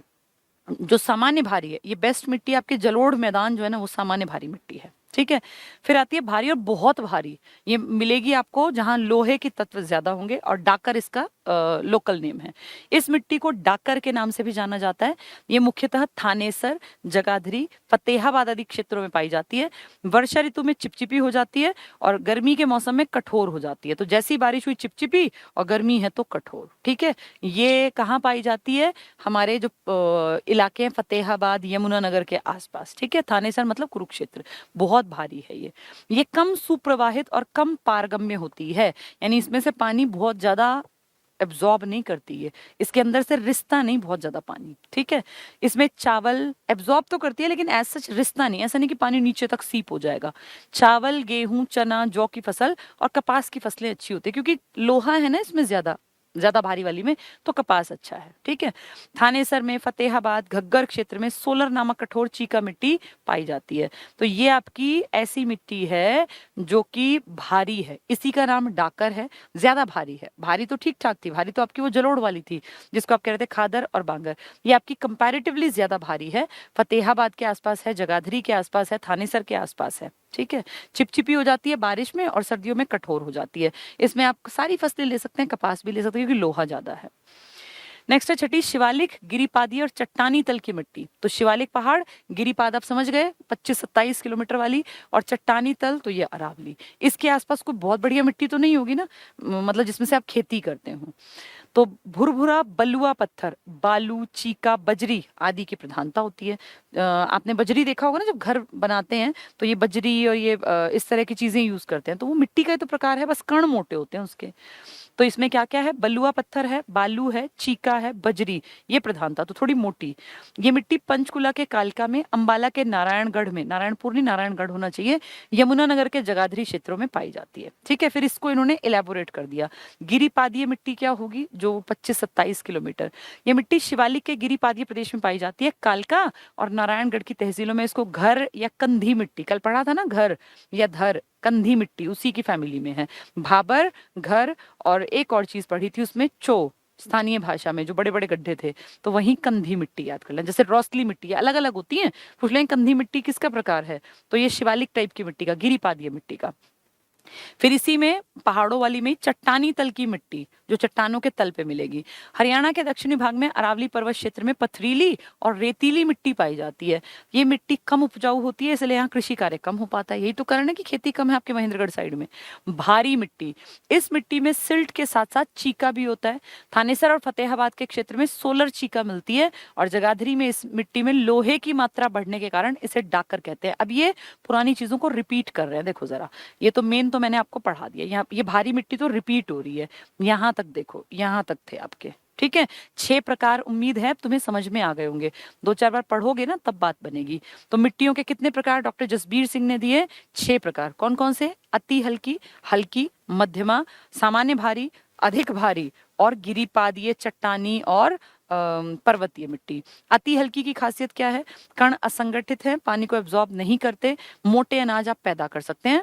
Speaker 1: जो सामान्य भारी है, ये बेस्ट मिट्टी आपके जलोढ़ मैदान जो है ना, वो सामान्य भारी मिट्टी है, ठीक है। फिर आती है भारी और बहुत भारी, ये मिलेगी आपको जहां लोहे के तत्व ज्यादा होंगे, और डाकर इसका लोकल नेम है। इस मिट्टी को डाकर के नाम से भी जाना जाता है। ये मुख्यतः थानेसर, जगाधरी, फतेहाबाद आदि क्षेत्रों में पाई जाती है। वर्षा ऋतु में चिपचिपी हो जाती है और गर्मी के मौसम में कठोर हो जाती है। तो जैसी बारिश हुई चिपचिपी और गर्मी है तो कठोर, ठीक है। ये कहाँ पाई जाती है, हमारे जो इलाके हैं फतेहाबाद, यमुनानगर के आसपास, ठीक है। थानेसर मतलब कुरुक्षेत्र, बहुत भारी है ये कम सुप्रवाहित और कम पारगम्य होती है, यानी इसमें से पानी बहुत ज्यादा एब्जॉर्ब नहीं करती है, इसके अंदर से रिश्ता नहीं बहुत ज्यादा पानी, ठीक है। इसमें चावल एब्जॉर्ब तो करती है लेकिन ऐसा सच रिश्ता नहीं, ऐसा नहीं कि पानी नीचे तक सीप हो जाएगा। चावल, गेहूं, चना, जौ की फसल और कपास की फसलें अच्छी होती है, क्योंकि लोहा है ना इसमें ज्यादा भारी वाली में, तो कपास अच्छा है, ठीक है। थानेसर में, फतेहाबाद, घग्गर क्षेत्र में सोलर नामक कठोर चीका मिट्टी पाई जाती है। तो ये आपकी ऐसी मिट्टी है जो कि भारी है, इसी का नाम डाकर है, ज्यादा भारी है। भारी तो ठीक ठाक थी, भारी तो आपकी वो जलोढ़ वाली थी जिसको आप कह रहे थे खादर और बांगर, ये आपकी कंपैरेटिवली ज्यादा भारी है, फतेहाबाद के आसपास है, जगाधरी के आसपास है, थानेसर के आसपास है, ठीक है, चिपचिपी हो जाती है बारिश में और सर्दियों में कठोर हो जाती है। इसमें आप सारी फसलें ले सकते हैं, कपास भी ले सकते हैं क्योंकि लोहा ज्यादा है। नेक्स्ट है छठी, शिवालिक, गिरिपादी और चट्टानी तल की मिट्टी। तो शिवालिक पहाड़, गिरिपाद आप समझ गए 25-27 किलोमीटर वाली, और चट्टानी तल तो ये अरावली। इसके आसपास कोई बहुत बढ़िया मिट्टी तो नहीं होगी ना, मतलब जिसमें से आप खेती करते हो। तो भुरभुरा, बलुआ पत्थर, बालू, चीका, बजरी आदि की प्रधानता होती है। आपने बजरी देखा होगा ना, जब घर बनाते हैं तो ये बजरी और ये इस तरह की चीजें यूज करते हैं। तो वो मिट्टी का ही तो प्रकार है, बस कण मोटे होते हैं उसके। तो इसमें क्या क्या है, बलुआ पत्थर है, बालू है, चीका है, बजरी, ये प्रधानता, तो थोड़ी मोटी। ये मिट्टी पंचकुला के कालका में, अंबाला के नारायणगढ़ में, नारायणपुर नहीं नारायणगढ़ होना चाहिए, यमुनानगर के जगाधरी क्षेत्रों में पाई जाती है। ठीक है, फिर इसको इन्होंने इलेबोरेट कर दिया। गिरिपादीय मिट्टी क्या होगी, जो 25-27 किलोमीटर, ये मिट्टी शिवालिक के गिरिपादीय प्रदेश में पाई जाती है। कालका और नारायणगढ़ की तहसीलों में इसको घर या कंधी मिट्टी, कल पढ़ा था ना, घर या धर, कंधी मिट्टी उसी की फैमिली में है। भाबर, घर, और एक और चीज पढ़ी थी उसमें, चो, स्थानीय भाषा में जो बड़े बड़े गड्ढे थे, तो वहीं कंधी मिट्टी याद कर लें। जैसे रौसली मिट्टी अलग अलग होती है, पूछ लें कंधी मिट्टी किसका प्रकार है, तो ये शिवालिक टाइप की मिट्टी का, गिरिपादीय मिट्टी का। फिर इसी में पहाड़ों वाली में चट्टानी तल की मिट्टी, जो चट्टानों के तल पे मिलेगी। हरियाणा के दक्षिणी भाग में अरावली पर्वत क्षेत्र में पथरीली और रेतीली मिट्टी पाई जाती है। ये मिट्टी कम उपजाऊ होती है, इसलिए यहाँ कृषि कार्य कम हो पाता है। यही तो कारण है कि खेती कम है आपके महेंद्रगढ़ साइड में। भारी मिट्टी, इस मिट्टी में सिल्ट के साथ साथ चीका भी होता है। थानेसर और फतेहाबाद के क्षेत्र में सोलर चीका मिलती है, और जगाधरी में इस मिट्टी में लोहे की मात्रा बढ़ने के कारण इसे डाकर कहते हैं। अब ये पुरानी चीजों को रिपीट कर रहे हैं, देखो जरा, ये तो मेन तो मैंने आपको पढ़ा दिया। यहाँ ये भारी मिट्टी तो रिपीट हो रही है, यहाँ तक देखो, यहाँ तक थे आपके। ठीक है, 6 प्रकार उम्मीद है तुम्हें समझ में आ गए होंगे। 2-4 बार पढ़ोगे ना तब बात बनेगी। तो मिट्टियों के कितने प्रकार डॉक्टर जसबीर सिंह ने दिए, 6 प्रकार। कौन कौन से, अति हल्की, हल्की, मध्यमा, सामान्य भारी, अधिक भारी, और गिरिपादीय, चट्टानी और पर्वतीय मिट्टी। अति हल्की की खासियत क्या है, कण असंगठित है, पानी को एब्जॉर्ब नहीं करते, मोटे अनाज आप पैदा कर सकते हैं,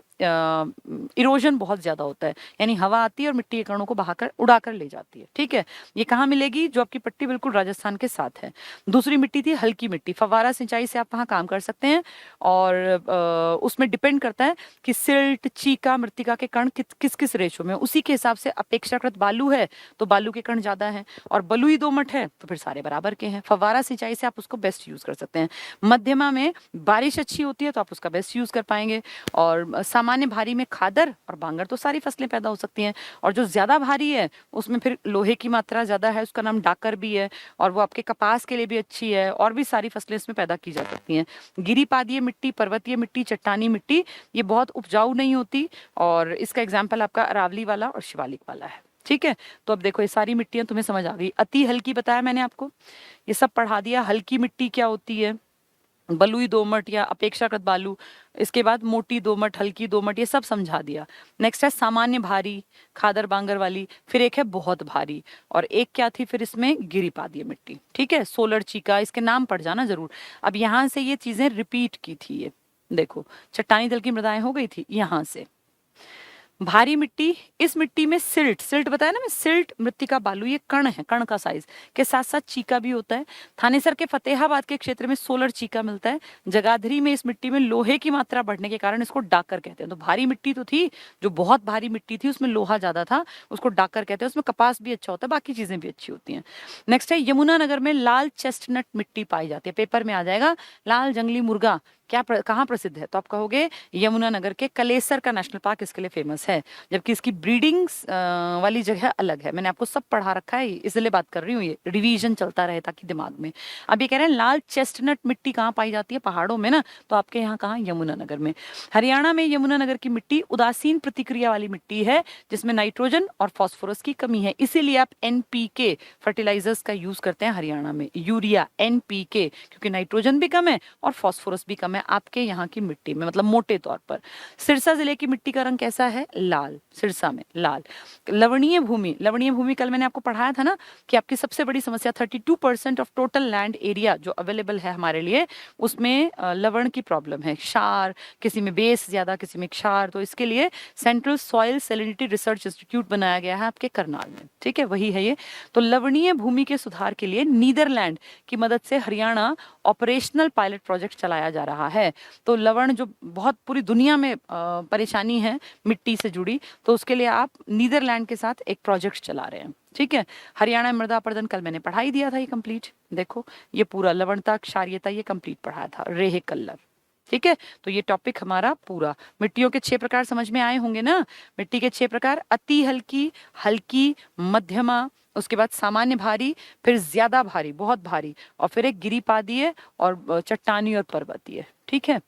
Speaker 1: इरोजन बहुत ज्यादा होता है, यानी हवा आती है और मिट्टी के कणों को बहाकर उड़ाकर ले जाती है। ठीक है, ये कहाँ मिलेगी, जो आपकी पट्टी बिल्कुल राजस्थान के साथ है। दूसरी मिट्टी थी हल्की मिट्टी, फव्वारा सिंचाई से आप वहाँ काम कर सकते हैं, और उसमें डिपेंड करता है कि सिल्ट, चीका, मृत्तिका के कण किस किस रेशो में, उसी के हिसाब से अपेक्षाकृत बालू है तो बालू के कण ज्यादा है, और बलुई दोमट है तो फिर सारे बराबर के हैं। फव्वारा सिंचाई से आप उसको बेस्ट यूज कर सकते हैं। मध्यमा में बारिश अच्छी होती है तो आप उसका बेस्ट यूज कर पाएंगे, और सामान्य भारी में खादर और बांगर, तो सारी फसलें पैदा हो सकती हैं। और जो ज्यादा भारी है उसमें फिर लोहे की मात्रा ज्यादा है, उसका नाम डाकर भी है, और वो आपके कपास के लिए भी अच्छी है, और भी सारी फसलें इसमें पैदा की जा सकती हैं। गिरिपादीय मिट्टी, पर्वतीय मिट्टी, चट्टानी मिट्टी, ये बहुत उपजाऊ नहीं होती, और इसका एग्जाम्पल आपका अरावली वाला और शिवालिक वाला है। ठीक है, तो अब देखो ये सारी मिट्टियां तुम्हें समझ आ गई। अति हल्की बताया मैंने आपको, ये सब पढ़ा दिया। हल्की मिट्टी क्या होती है, बलुई दोमट या अपेक्षाकृत बालू, इसके बाद मोटी दोमट, हल्की दोमट, ये सब समझा दिया। नेक्स्ट है सामान्य भारी, खादर बांगर वाली, फिर एक है बहुत भारी, और एक क्या थी फिर इसमें, गिरिपादीय मिट्टी। ठीक है, सोलर चीका, इसके नाम पढ़ जाना जरूर। अब यहाँ से ये चीजें रिपीट की थी, ये देखो चट्टानी दल की मृदाएं हो गई थी यहाँ से। भारी मिट्टी, इस मिट्टी में सिल्ट, सिल्ट बताया ना मैं, सिल्ट, मृत्तिका, बालू, ये कण है, कण का साइज के साथ साथ चीका भी होता है। थानेसर के फतेहाबाद के क्षेत्र में सोलर चीका मिलता है। जगाधरी में इस मिट्टी में लोहे की मात्रा बढ़ने के कारण इसको डाकर कहते हैं। तो भारी मिट्टी तो थी, जो बहुत भारी मिट्टी थी उसमें लोहा ज्यादा था, उसको डाकर कहते हैं। उसमें कपास भी अच्छा होता है, बाकी चीजें भी अच्छी होती हैं। नेक्स्ट है यमुनानगर में लाल चेस्टनट मिट्टी पाई जाती है, पेपर में आ जाएगा। लाल जंगली मुर्गा कहाँ प्रसिद्ध है, तो आप कहोगे यमुनानगर के कलेसर का नेशनल पार्क इसके लिए फेमस है, जबकि इसकी ब्रीडिंग वाली जगह अलग है। मैंने आपको सब पढ़ा रखा है, इसलिए बात कर रही हूँ, ये रिवीजन चलता रहे ताकि दिमाग में। अब ये कह रहे हैं लाल चेस्टनट मिट्टी कहाँ पाई जाती है, पहाड़ों में ना, तो आपके यहाँ कहाँ, यमुनानगर में। हरियाणा में यमुनानगर की मिट्टी उदासीन प्रतिक्रिया वाली मिट्टी है, जिसमें नाइट्रोजन और फास्फोरस की कमी है, इसीलिए आप एनपीके फर्टिलाइजर्स का यूज करते हैं हरियाणा में, यूरिया, एनपीके, क्योंकि नाइट्रोजन भी कम है और फास्फोरस भी कम है आपके यहाँ की मिट्टी में, मतलब मोटे तौर पर। सिरसा जिले की मिट्टी का रंग कैसा है, लाल, सिरसा में लाल। लवणीय भूमि, लवणीय भूमि कल मैंने आपको पढ़ाया था ना कि आपकी सबसे बड़ी समस्या 32% ऑफ टोटल लैंड एरिया जो अवेलेबल है हमारे लिए, उसमें लवण की प्रॉब्लम है, क्षार, किसी में बेस ज्यादा, किसी में क्षार। तो इसके लिए central soil salinity research institute बनाया गया है आपके करनाल में, ठीक है, वही है ये। तो लवणीय भूमि के सुधार के लिए नीदरलैंड की मदद से हरियाणा ऑपरेशनल पायलट प्रोजेक्ट चलाया जा रहा है। तो लवण जो बहुत पूरी दुनिया में परेशानी है मिट्टी से जुड़ी, तो उसके लिए आप नीदरलैंड के साथ एक प्रोजेक्ट चला रहे हैं, ठीक है। हरियाणा मृदा अपरदन कल मैंने पढ़ा ही दिया था, ये कंप्लीट देखो, ये पूरा लवणता क्षारीयता ये कंप्लीट पढ़ाया था, रेह कल्लर, ठीक है। तो ये टॉपिक हमारा पूरा, मिट्टियों के 6 प्रकार समझ में आए होंगे ना। मिट्टी के 6 प्रकार, अति हल्की, हल्की, मध्यमा, उसके बाद सामान्य भारी, फिर ज्यादा भारी, बहुत भारी, और फिर एक गिरिपादीय और चट्टानी और पर्वतीय, ठीक है।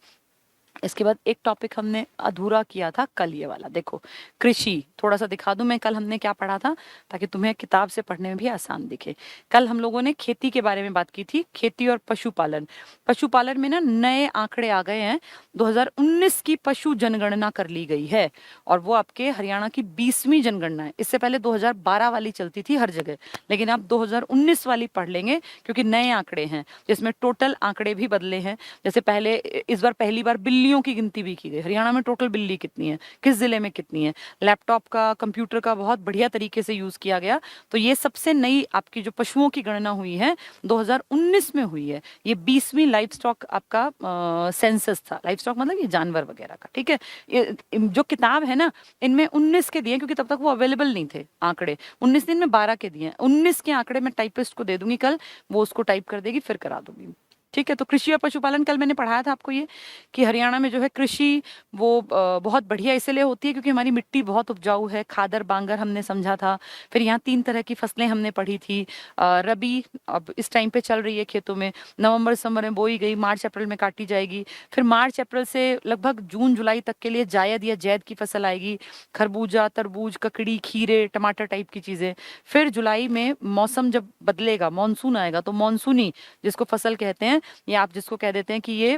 Speaker 1: इसके बाद एक टॉपिक हमने अधूरा किया था कल, ये वाला देखो, कृषि। थोड़ा सा दिखा दूं मैं कल हमने क्या पढ़ा था, ताकि तुम्हें किताब से पढ़ने में भी आसान दिखे। कल हम लोगों ने खेती के बारे में बात की थी, खेती और पशुपालन। पशुपालन में ना नए आंकड़े आ गए हैं, 2019 की पशु जनगणना कर ली गई है, और वो आपके हरियाणा की 20वीं जनगणना है। इससे पहले 2012 वाली चलती थी हर जगह, लेकिन आप 2019 वाली पढ़ लेंगे क्योंकि नए आंकड़े हैं, जिसमें टोटल आंकड़े भी बदले हैं। जैसे पहले, इस बार पहली बार बिल्लियों की गिनती भी की गई, हरियाणा में टोटल बिल्ली कितनी है, किस जिले में कितनी है, लैपटॉप का, कंप्यूटर का बहुत बढ़िया तरीके से यूज किया गया। तो ये सबसे नई आपकी जो पशुओं की गणना हुई है 2019 में हुई है। ये 20वीं लाइफ स्टॉक आपका सेंसस था, लाइफ स्टॉक मतलब ये जानवर वगैरह का, ठीक है। ये जो किताब है ना, इनमें 19 के दिए, क्योंकि तब तक वो अवेलेबल नहीं थे आंकड़े। 19 दिन में 12 के दिए, 19 के आंकड़े मैं टाइपिस्ट को दे दूंगी कल, वो उसको टाइप कर देगी, फिर करा दूंगी, ठीक है। तो कृषि और पशुपालन कल मैंने पढ़ाया था आपको ये, कि हरियाणा में जो है कृषि वो बहुत बढ़िया इसलिए होती है क्योंकि हमारी मिट्टी बहुत उपजाऊ है। खादर बांगर हमने समझा था। फिर यहाँ 3 तरह की फसलें हमने पढ़ी थी। रबी अब इस टाइम पे चल रही है खेतों में, नवंबर दिसंबर में बोई गई, मार्च अप्रैल में काटी जाएगी। फिर मार्च अप्रैल से लगभग जून जुलाई तक के लिए जायद या जैद की फसल आएगी, खरबूजा, तरबूज, ककड़ी, खीरे, टमाटर टाइप की चीजें। फिर जुलाई में मौसम जब बदलेगा, मानसून आएगा, तो मानसूनी जिसको फसल कहते हैं, या आप जिसको कह देते हैं कि ये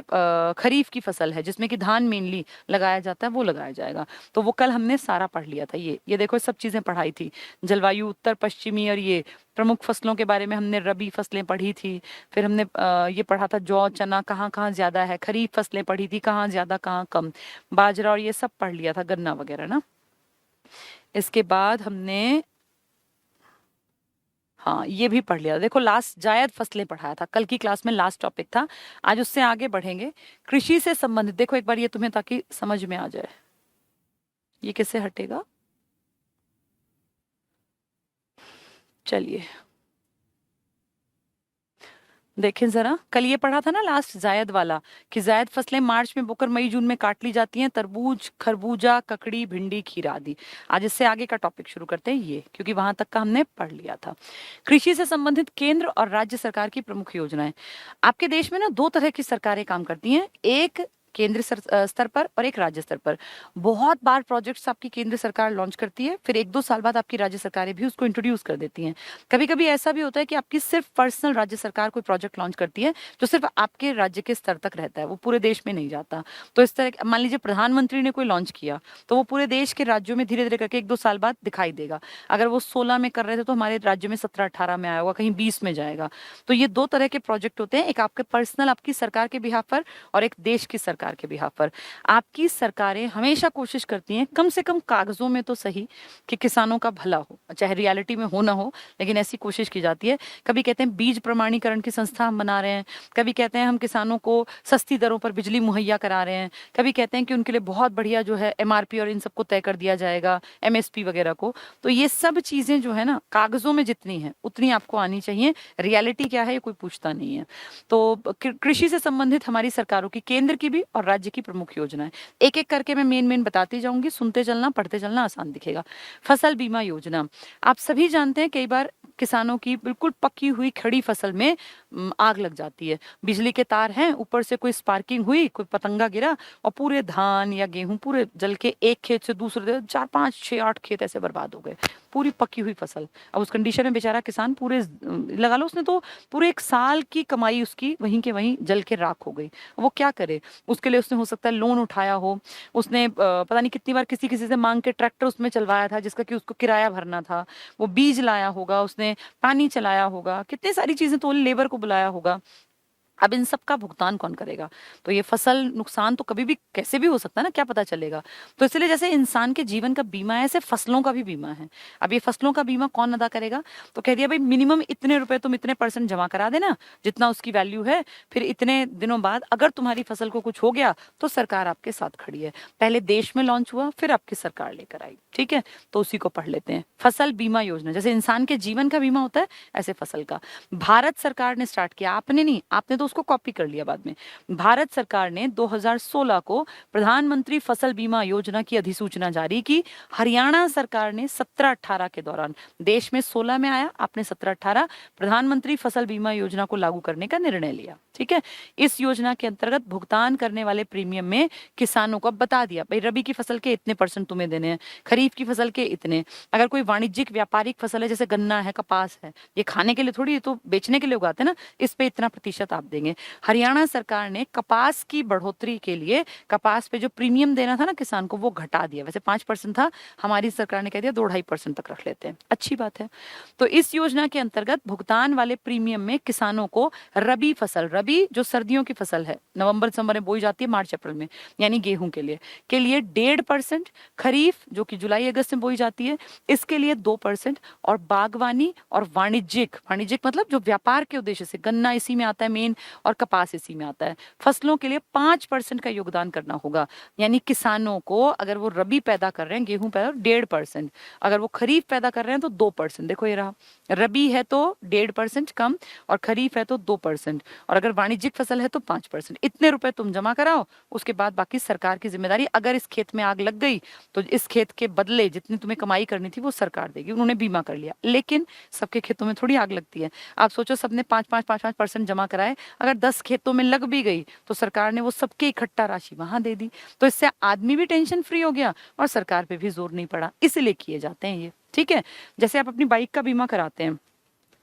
Speaker 1: खरीफ की फसल है जिसमें कि धान मेनली लगाया जाता है, वो लगाया जाएगा। तो वो कल हमने सारा पढ़ लिया था। ये देखो सब चीजें पढ़ाई थी, जलवायु, उत्तर पश्चिमी, और ये प्रमुख फसलों के बारे में हमने रबी फसलें पढ़ी थी। फिर हमने ये पढ़ा था जौ चना कहाँ कहाँ ज्यादा है, खरीफ फसलें पढ़ी थी कहाँ ज्यादा कहाँ कम, बाजरा और ये सब पढ़ लिया था, गन्ना वगैरह ना। इसके बाद हमने हाँ ये भी पढ़ लिया। देखो लास्ट जायद फसलें पढ़ाया था कल की क्लास में, लास्ट टॉपिक था। आज उससे आगे बढ़ेंगे, कृषि से संबंधित। देखो एक बार ये तुम्हें ताकि समझ में आ जाए, ये कैसे हटेगा, चलिए देखें जरा। कल ये पढ़ा था ना लास्ट जायद वाला, कि जायद फसलें मार्च में बोकर मई जून में काट ली जाती हैं, तरबूज, खरबूजा, ककड़ी, भिंडी, खीरा आदि। आज इससे आगे का टॉपिक शुरू करते हैं ये, क्योंकि वहां तक का हमने पढ़ लिया था। कृषि से संबंधित केंद्र और राज्य सरकार की प्रमुख योजनाएं। आपके देश में ना 2 तरह की सरकारें काम करती हैं, एक केंद्र स्तर पर और एक राज्य स्तर पर। बहुत बार प्रोजेक्ट्स आपकी केंद्र सरकार लॉन्च करती है, फिर 1-2 साल बाद आपकी राज्य सरकारें भी उसको इंट्रोड्यूस कर देती हैं। कभी कभी ऐसा भी होता है कि आपकी सिर्फ पर्सनल राज्य सरकार कोई प्रोजेक्ट लॉन्च करती है जो सिर्फ आपके राज्य के स्तर तक रहता है, वो पूरे देश में नहीं जाता। तो इस तरह मान लीजिए प्रधानमंत्री ने कोई लॉन्च किया, तो वो पूरे देश के राज्यों में धीरे धीरे करके 1-2 साल बाद दिखाई देगा। अगर वो 16 में कर रहे थे तो हमारे राज्य में 17-18 में आया होगा, कहीं 20 में जाएगा। तो ये 2 तरह के प्रोजेक्ट होते हैं, एक आपके पर्सनल आपकी सरकार के बिहाफ पर, और एक देश की सरकार के बिहाफ पर। आपकी सरकारें हमेशा कोशिश करती हैं, कम से कम कागजों में तो सही, कि किसानों का भला हो, चाहे रियलिटी में हो ना हो, लेकिन ऐसी कोशिश की जाती है। कभी कहते हैं बीज प्रमाणीकरण की संस्था हम बना रहे हैं, कभी कहते हैं हम किसानों को सस्ती दरों पर बिजली मुहैया करा रहे हैं, कभी कहते हैं कि उनके लिए बहुत बढ़िया जो है एमआरपी और इन सबको तय कर दिया जाएगा, एमएसपी वगैरह को। तो ये सब चीजें जो है ना, कागजों में जितनी है उतनी आपको आनी चाहिए, रियलिटी क्या है ये कोई पूछता नहीं है। तो कृषि से संबंधित हमारी सरकारों की, केंद्र की भी और राज्य की प्रमुख योजनाएं, एक एक करके मैं मेन बताती जाऊंगी, सुनते चलना, पढ़ते चलना, आसान दिखेगा। फसल बीमा योजना, आप सभी जानते हैं, कई बार किसानों की बिल्कुल पकी हुई खड़ी फसल में आग लग जाती है। बिजली के तार हैं, ऊपर से कोई स्पार्किंग हुई, कोई पतंगा गिरा और पूरे धान या गेहूं पूरे जल के एक खेत से दूसरे 4 5 6 8 खेत ऐसे बर्बाद हो गए, पूरी पकी हुई फसल। अब उस कंडीशन में बेचारा किसान पूरे लगा लो उसने तो पूरे एक साल की कमाई उसकी वहीं के वहीं जल के राख हो गई। वो क्या करे? उसके लिए उसने हो सकता है लोन उठाया हो, उसने पता नहीं कितनी बार किसी किसी से मांग के ट्रैक्टर उसमें चलवाया था जिसका कि उसको किराया भरना था, वो बीज लाया होगा, उसने पानी चलाया होगा, कितनी सारी चीजें, तो लेबर को बुलाया होगा। अब इन सब का भुगतान कौन करेगा? तो ये फसल नुकसान तो कभी भी कैसे भी हो सकता है ना, क्या पता चलेगा। तो इसलिए जैसे इंसान के जीवन का बीमा है, ऐसे फसलों का भी बीमा है। अब ये फसलों का बीमा कौन अदा करेगा? तो कह दिया भाई मिनिमम इतने रुपए तुम इतने % जमा करा देना, जितना उसकी वैल्यू है, फिर इतने दिनों बाद अगर तुम्हारी फसल को कुछ हो गया तो सरकार आपके साथ खड़ी है। पहले देश में लॉन्च हुआ, फिर आपकी सरकार लेकर आई, ठीक है। तो उसी को पढ़ लेते हैं, फसल बीमा योजना। जैसे इंसान के जीवन का बीमा होता है, ऐसे फसल का भारत सरकार ने स्टार्ट किया। आपने नहीं, आपने तो उसको कॉपी कर लिया बाद में। भारत सरकार ने 2016 को प्रधानमंत्री फसल बीमा योजना की अधिसूचना जारी की। हरियाणा सरकार ने 17-18 के दौरान, देश में 16 में आया, आपने 17-18 प्रधानमंत्री फसल बीमा योजना को लागू करने का निर्णय लिया, ठीक है। इस योजना के अंतर्गत भुगतान करने वाले प्रीमियम में किसानों को बता दिया भाई रबी की फसल के इतने % तुम्हें देने हैं, खरीफ की फसल के इतने। अगर कोई वाणिज्यिक व्यापारिक फसल है, जैसे गन्ना है, कपास है, ये खाने के लिए थोड़ी, ये तो बेचने के लिए उगाते हैं ना, इस पे इतना % आप देंगे। हरियाणा सरकार ने कपास की बढ़ोतरी के लिए कपास पे जो प्रीमियम देना था ना किसान को, वो घटा दिया। वैसे 5% था, हमारी सरकार ने कह दिया 2-2.5% तक रख लेते हैं, अच्छी बात है। तो इस योजना के अंतर्गत भुगतान वाले प्रीमियम में किसानों को रबी फसल, रबी जो सर्दियों की फसल है, नवंबर दिसंबर में बोई जाती है, मार्च अप्रैल में, यानी गेहूं के लिए 1.5%, खरीफ जो कि जुलाई अगस्त में बोई जाती है, इसके लिए 2%, और बागवानी और वाणिज्यिक, वाणिज्यिक मतलब जो व्यापार के उद्देश्य से, गन्ना इसी में आता है मेन और कपास इसी में आता है, फसलों के लिए 5% का योगदान करना होगा। यानी किसानों को अगर वो रबी पैदा कर रहे हैं, गेहूं पैदा 1.5%, अगर वो खरीफ पैदा कर रहे हैं तो 2%। देखो ये रहा, रबी है तो 1.5% कम, और खरीफ है तो 2%, और अगर वाणिज्यिक फसल है तो 5%। इतने रुपए तुम जमा कराओ, उसके बाद बाकी सरकार की जिम्मेदारी। अगर इस खेत में आग लग गई तो इस खेत के बदले जितनी तुम्हें कमाई करनी थी वो सरकार देगी। उन्होंने बीमा कर लिया, लेकिन सबके खेतों में थोड़ी आग लगती है। आप सोचो सबने 5-5 जमा कराए, अगर 10 खेतों में लग भी गई तो सरकार ने वो सबके इकट्ठा राशि वहां दे दी। तो इससे आदमी भी टेंशन फ्री हो गया और सरकार पे भी जोर नहीं पड़ा, इसलिए किए जाते हैं ये, ठीक है। जैसे आप अपनी बाइक का बीमा कराते हैं,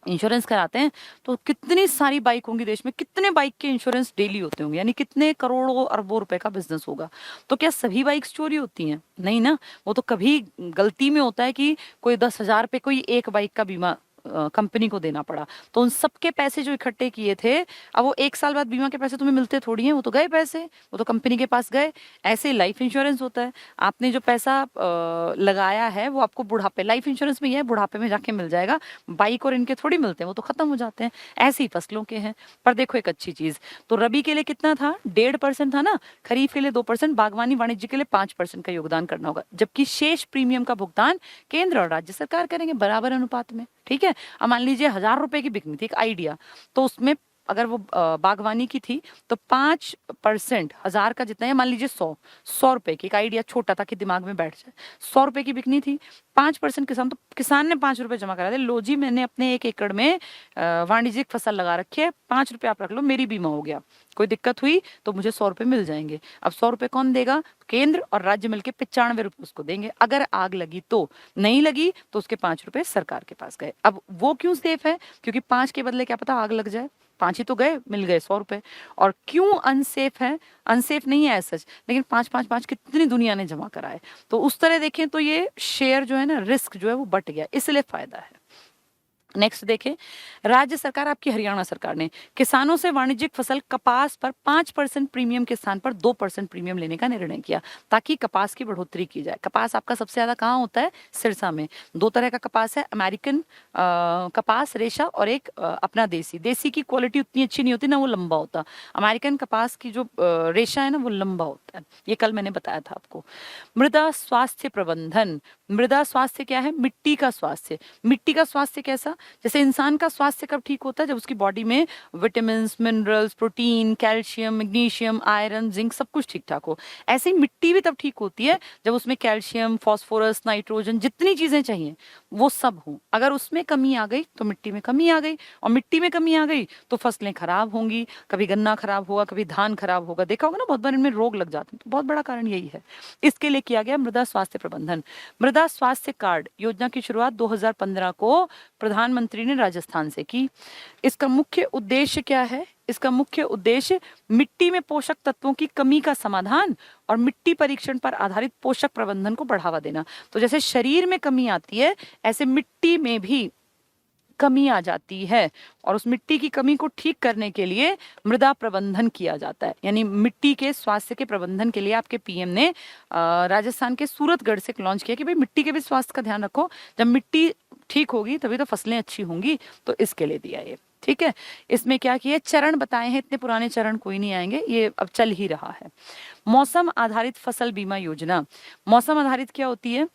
Speaker 1: इंश्योरेंस कराते हैं, तो कितनी सारी बाइक होंगी देश में, कितने बाइक के इंश्योरेंस डेली होते होंगे, यानी कितने करोड़ों अरबों रुपए का बिजनेस होगा। तो क्या सभी बाइक्स चोरी होती हैं? नहीं ना, वो तो कभी गलती में होता है कि कोई 10,000 पे कोई एक बाइक का बीमा कंपनी को देना पड़ा, तो उन सबके पैसे जो इकट्ठे किए थे, अब वो 1 साल बाद बीमा के पैसे तुम्हें मिलते थोड़ी हैं, वो तो गए पैसे, वो तो कंपनी के पास गए। ऐसे लाइफ इंश्योरेंस होता है, आपने जो पैसा लगाया है वो आपको बुढ़ापे, लाइफ इंश्योरेंस में ये है बुढ़ापे में जाके मिल जाएगा, बाइक और इनके थोड़ी मिलते हैं, वो तो खत्म हो जाते हैं। ऐसे ही फसलों के हैं। पर देखो एक अच्छी चीज, तो रबी के लिए कितना था? 1.5% था ना, खरीफ के लिए 2%, बागवानी वाणिज्य के लिए 5% का योगदान करना होगा, जबकि शेष प्रीमियम का भुगतान केंद्र और राज्य सरकार करेंगे बराबर अनुपात में, ठीक है। अब मान लीजिए 1,000 रुपए की बिकनी थी, एक आइडिया, तो उसमें अगर वो बागवानी की थी तो 5%, 1,000 का जितना है, मान लीजिए 100 रुपए की, एक आइडिया छोटा था कि दिमाग में बैठ जाए, 100 रुपए की बिकनी थी, 5% किसान, तो किसान ने 5 रुपए जमा करा दे, लो जी मैंने अपने 1 एकड़ में वाणिज्यिक फसल लगा रखी है, 5 रुपए आप रख लो, मेरी बीमा हो गया, कोई दिक्कत हुई तो मुझे 100 रुपए मिल जाएंगे। अब 100 रुपए कौन देगा? केंद्र और राज्य मिलकर 95 रुपए उसको देंगे, अगर आग लगी तो। नहीं लगी तो उसके 5 रुपए सरकार के पास गए। अब वो क्यों सेफ है? क्योंकि 5 के बदले क्या पता आग लग जाए, 5 ही तो गए, मिल गए 100 रुपए। और क्यों अनसेफ है? अनसेफ नहीं है सच, लेकिन 5-5-5 कितनी दुनिया ने जमा कराए। तो उस तरह देखें तो ये शेयर जो है ना, रिस्क जो है वो बट गया, इसलिए फायदा है। नेक्स्ट देखें, राज्य सरकार, आपकी हरियाणा सरकार ने किसानों से वाणिज्यिक फसल कपास पर 5% प्रीमियम के स्थान पर 2% प्रीमियम लेने का निर्णय किया, ताकि कपास की बढ़ोतरी की जाए। कपास आपका सबसे ज्यादा कहाँ होता है? सिरसा में। 2 तरह का कपास है, अमेरिकन कपास रेशा और एक अपना देसी। देसी की क्वालिटी उतनी अच्छी नहीं होती ना, वो लंबा होता। अमेरिकन कपास की जो रेशा है ना, वो लंबा होता है, ये कल मैंने बताया था आपको। मृदा स्वास्थ्य प्रबंधन, मृदा स्वास्थ्य क्या है? मिट्टी का स्वास्थ्य। मिट्टी का स्वास्थ्य कैसा? जैसे इंसान का स्वास्थ्य कब ठीक होता है, जब उसकी बॉडी में vitamin, minerals, protein, calcium, magnesium, iron, zinc सब कुछ ठीक ठाक हो। ऐसे ही मिट्टी भी तब ठीक होती है जब उसमें कैल्शियम, फास्फोरस, नाइट्रोजन, जितनी चीजें चाहिए वो सब हो। अगर उसमें कमी आ गई तो मिट्टी में कमी आ गई, और मिट्टी में कमी आ गई तो फसलें खराब होंगी, कभी गन्ना खराब होगा, कभी धान खराब होगा। देखा होगा ना, बहुत बार इनमें रोग लग जाते हैं, तो बहुत बड़ा कारण यही है। इसके लिए किया गया मृदा स्वास्थ्य प्रबंधन। मृदा स्वास्थ्य कार्ड योजना की शुरुआत 2015 को प्रधानमंत्री ने राजस्थान से की। इसका मुख्य उद्देश्य क्या है? इसका मुख्य उद्देश्य मिट्टी में पोषक तत्वों की कमी का समाधान और मिट्टी परीक्षण पर आधारित पोषक प्रबंधन को बढ़ावा देना। तो जैसे शरीर में कमी आती है, ऐसे मिट्टी में भी कमी आ जाती है, और उस मिट्टी की कमी को ठीक करने के लिए मृदा प्रबंधन किया जाता है। यानी मिट्टी के स्वास्थ्य के प्रबंधन के लिए आपके पीएम ने राजस्थान के सूरतगढ़ से लॉन्च किया कि भाई मिट्टी के भी स्वास्थ्य का ध्यान रखो, जब मिट्टी ठीक होगी तभी तो फसलें अच्छी होंगी, तो इसके लिए दिया ये। ठीक है, इसमें क्या किया, चरण बताए हैं, इतने पुराने चरण कोई नहीं आएंगे, ये अब चल ही रहा है। मौसम आधारित फसल बीमा योजना। मौसम आधारित क्या होती है?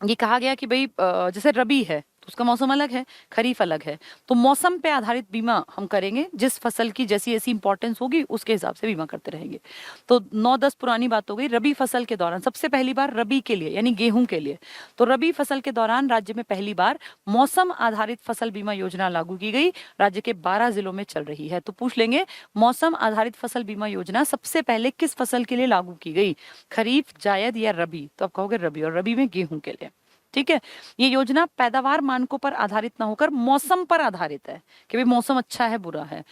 Speaker 1: ये कहा गया कि भाई जैसे रबी है तो उसका मौसम अलग है, खरीफ अलग है, तो मौसम पे आधारित बीमा हम करेंगे। जिस फसल की जैसी ऐसी इंपॉर्टेंस होगी उसके हिसाब से बीमा करते रहेंगे। तो 9-10 पुरानी बात हो गई। रबी फसल के दौरान सबसे पहली बार रबी के लिए यानी गेहूं के लिए, तो रबी फसल के दौरान राज्य में पहली बार मौसम आधारित फसल बीमा योजना लागू की गई। राज्य के 12 जिलों में चल रही है। तो पूछ लेंगे, मौसम आधारित फसल बीमा योजना सबसे पहले किस फसल के लिए लागू की गई? खरीफ, जायद या रबी? तो आप कहोगे रबी, और रबी में गेहूं के लिए। ठीक है, ये योजना पैदावार मानकों पर आधारित ना होकर मौसम पर आधारित है कि भाई मौसम अच्छा है बुरा है,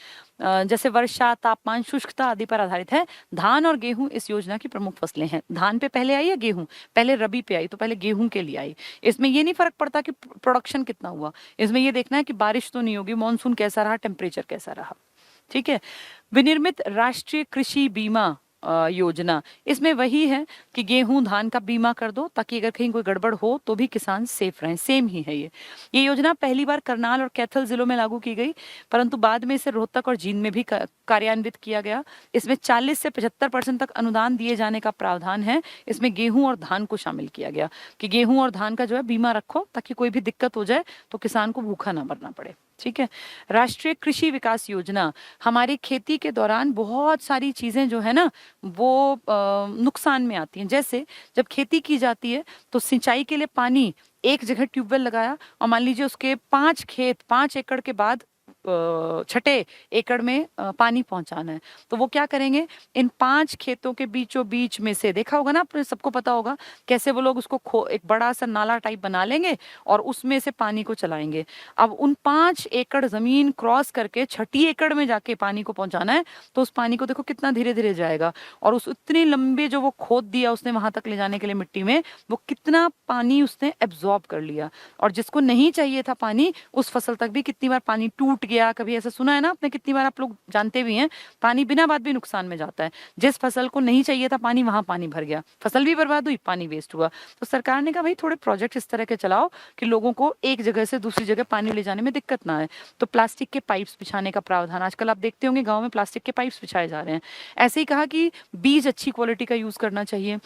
Speaker 1: जैसे वर्षा, तापमान, शुष्कता आदि पर आधारित है। धान और गेहूं इस योजना की प्रमुख फसलें हैं। धान पे पहले आई या गेहूं? पहले रबी पे आई, तो पहले गेहूं के लिए आई। इसमें ये नहीं फर्क पड़ता कि प्रोडक्शन कितना हुआ, इसमें ये देखना है कि बारिश तो नहीं होगी, मानसून कैसा रहा, टेम्परेचर कैसा रहा। ठीक है, विनिर्मित राष्ट्रीय कृषि बीमा योजना, इसमें वही है कि गेहूं धान का बीमा कर दो ताकि अगर कहीं कोई गड़बड़ हो तो भी किसान सेफ रहें। सेम ही है ये योजना पहली बार करनाल और कैथल जिलों में लागू की गई, परंतु बाद में इसे रोहतक और जींद में भी कार्यान्वित किया गया। इसमें 40 से 75% तक अनुदान दिए जाने का प्रावधान है। इसमें गेहूं और धान को शामिल किया गया कि गेहूं और धान का जो है बीमा रखो ताकि कोई भी दिक्कत हो जाए तो किसान को भूखा ना मरना पड़े। ठीक है, राष्ट्रीय कृषि विकास योजना, हमारी खेती के दौरान बहुत सारी चीजें जो है ना वो नुकसान में आती हैं। जैसे जब खेती की जाती है तो सिंचाई के लिए पानी एक जगह ट्यूबवेल लगाया, और मान लीजिए उसके 5 खेत 5 एकड़ के बाद छठे एकड़ में पानी पहुंचाना है, तो वो क्या करेंगे, इन 5 खेतों के बीचों बीच में से, देखा होगा ना आपने, सबको पता होगा कैसे वो लोग उसको एक बड़ा सा नाला टाइप बना लेंगे और उसमें से पानी को चलाएंगे। अब उन 5 एकड़ जमीन क्रॉस करके छठी एकड़ में जाके पानी को पहुंचाना है, तो उस पानी को देखो कितना धीरे धीरे जाएगा, और उस उतनी लंबे जो वो खोद दिया उसने वहां तक ले जाने के लिए मिट्टी में, वो कितना पानी उसने एब्जॉर्ब कर लिया। और जिसको नहीं चाहिए था पानी, उस फसल तक भी कितनी बार पानी टूट गया। कभी ऐसा सुना है ना आपने, कितनी बार आप लोग जानते भी हैं, पानी बिना बात भी नुकसान में जाता है। जिस फसल को नहीं चाहिए था पानी, वहां पानी भर गया, फसल भी बर्बाद हुई, पानी वेस्ट हुआ। तो सरकार ने कहा भाई थोड़े प्रोजेक्ट इस तरह के चलाओ कि लोगों को एक जगह से दूसरी जगह पानी ले जाने में दिक्कत ना आए। तो प्लास्टिक के पाइप्स बिछाने का प्रावधान, आजकल आप देखते होंगे गाँव में प्लास्टिक के पाइप्स बिछाए जा रहे हैं। ऐसे ही कहा कि बीज अच्छी क्वालिटी का यूज करना चाहिए,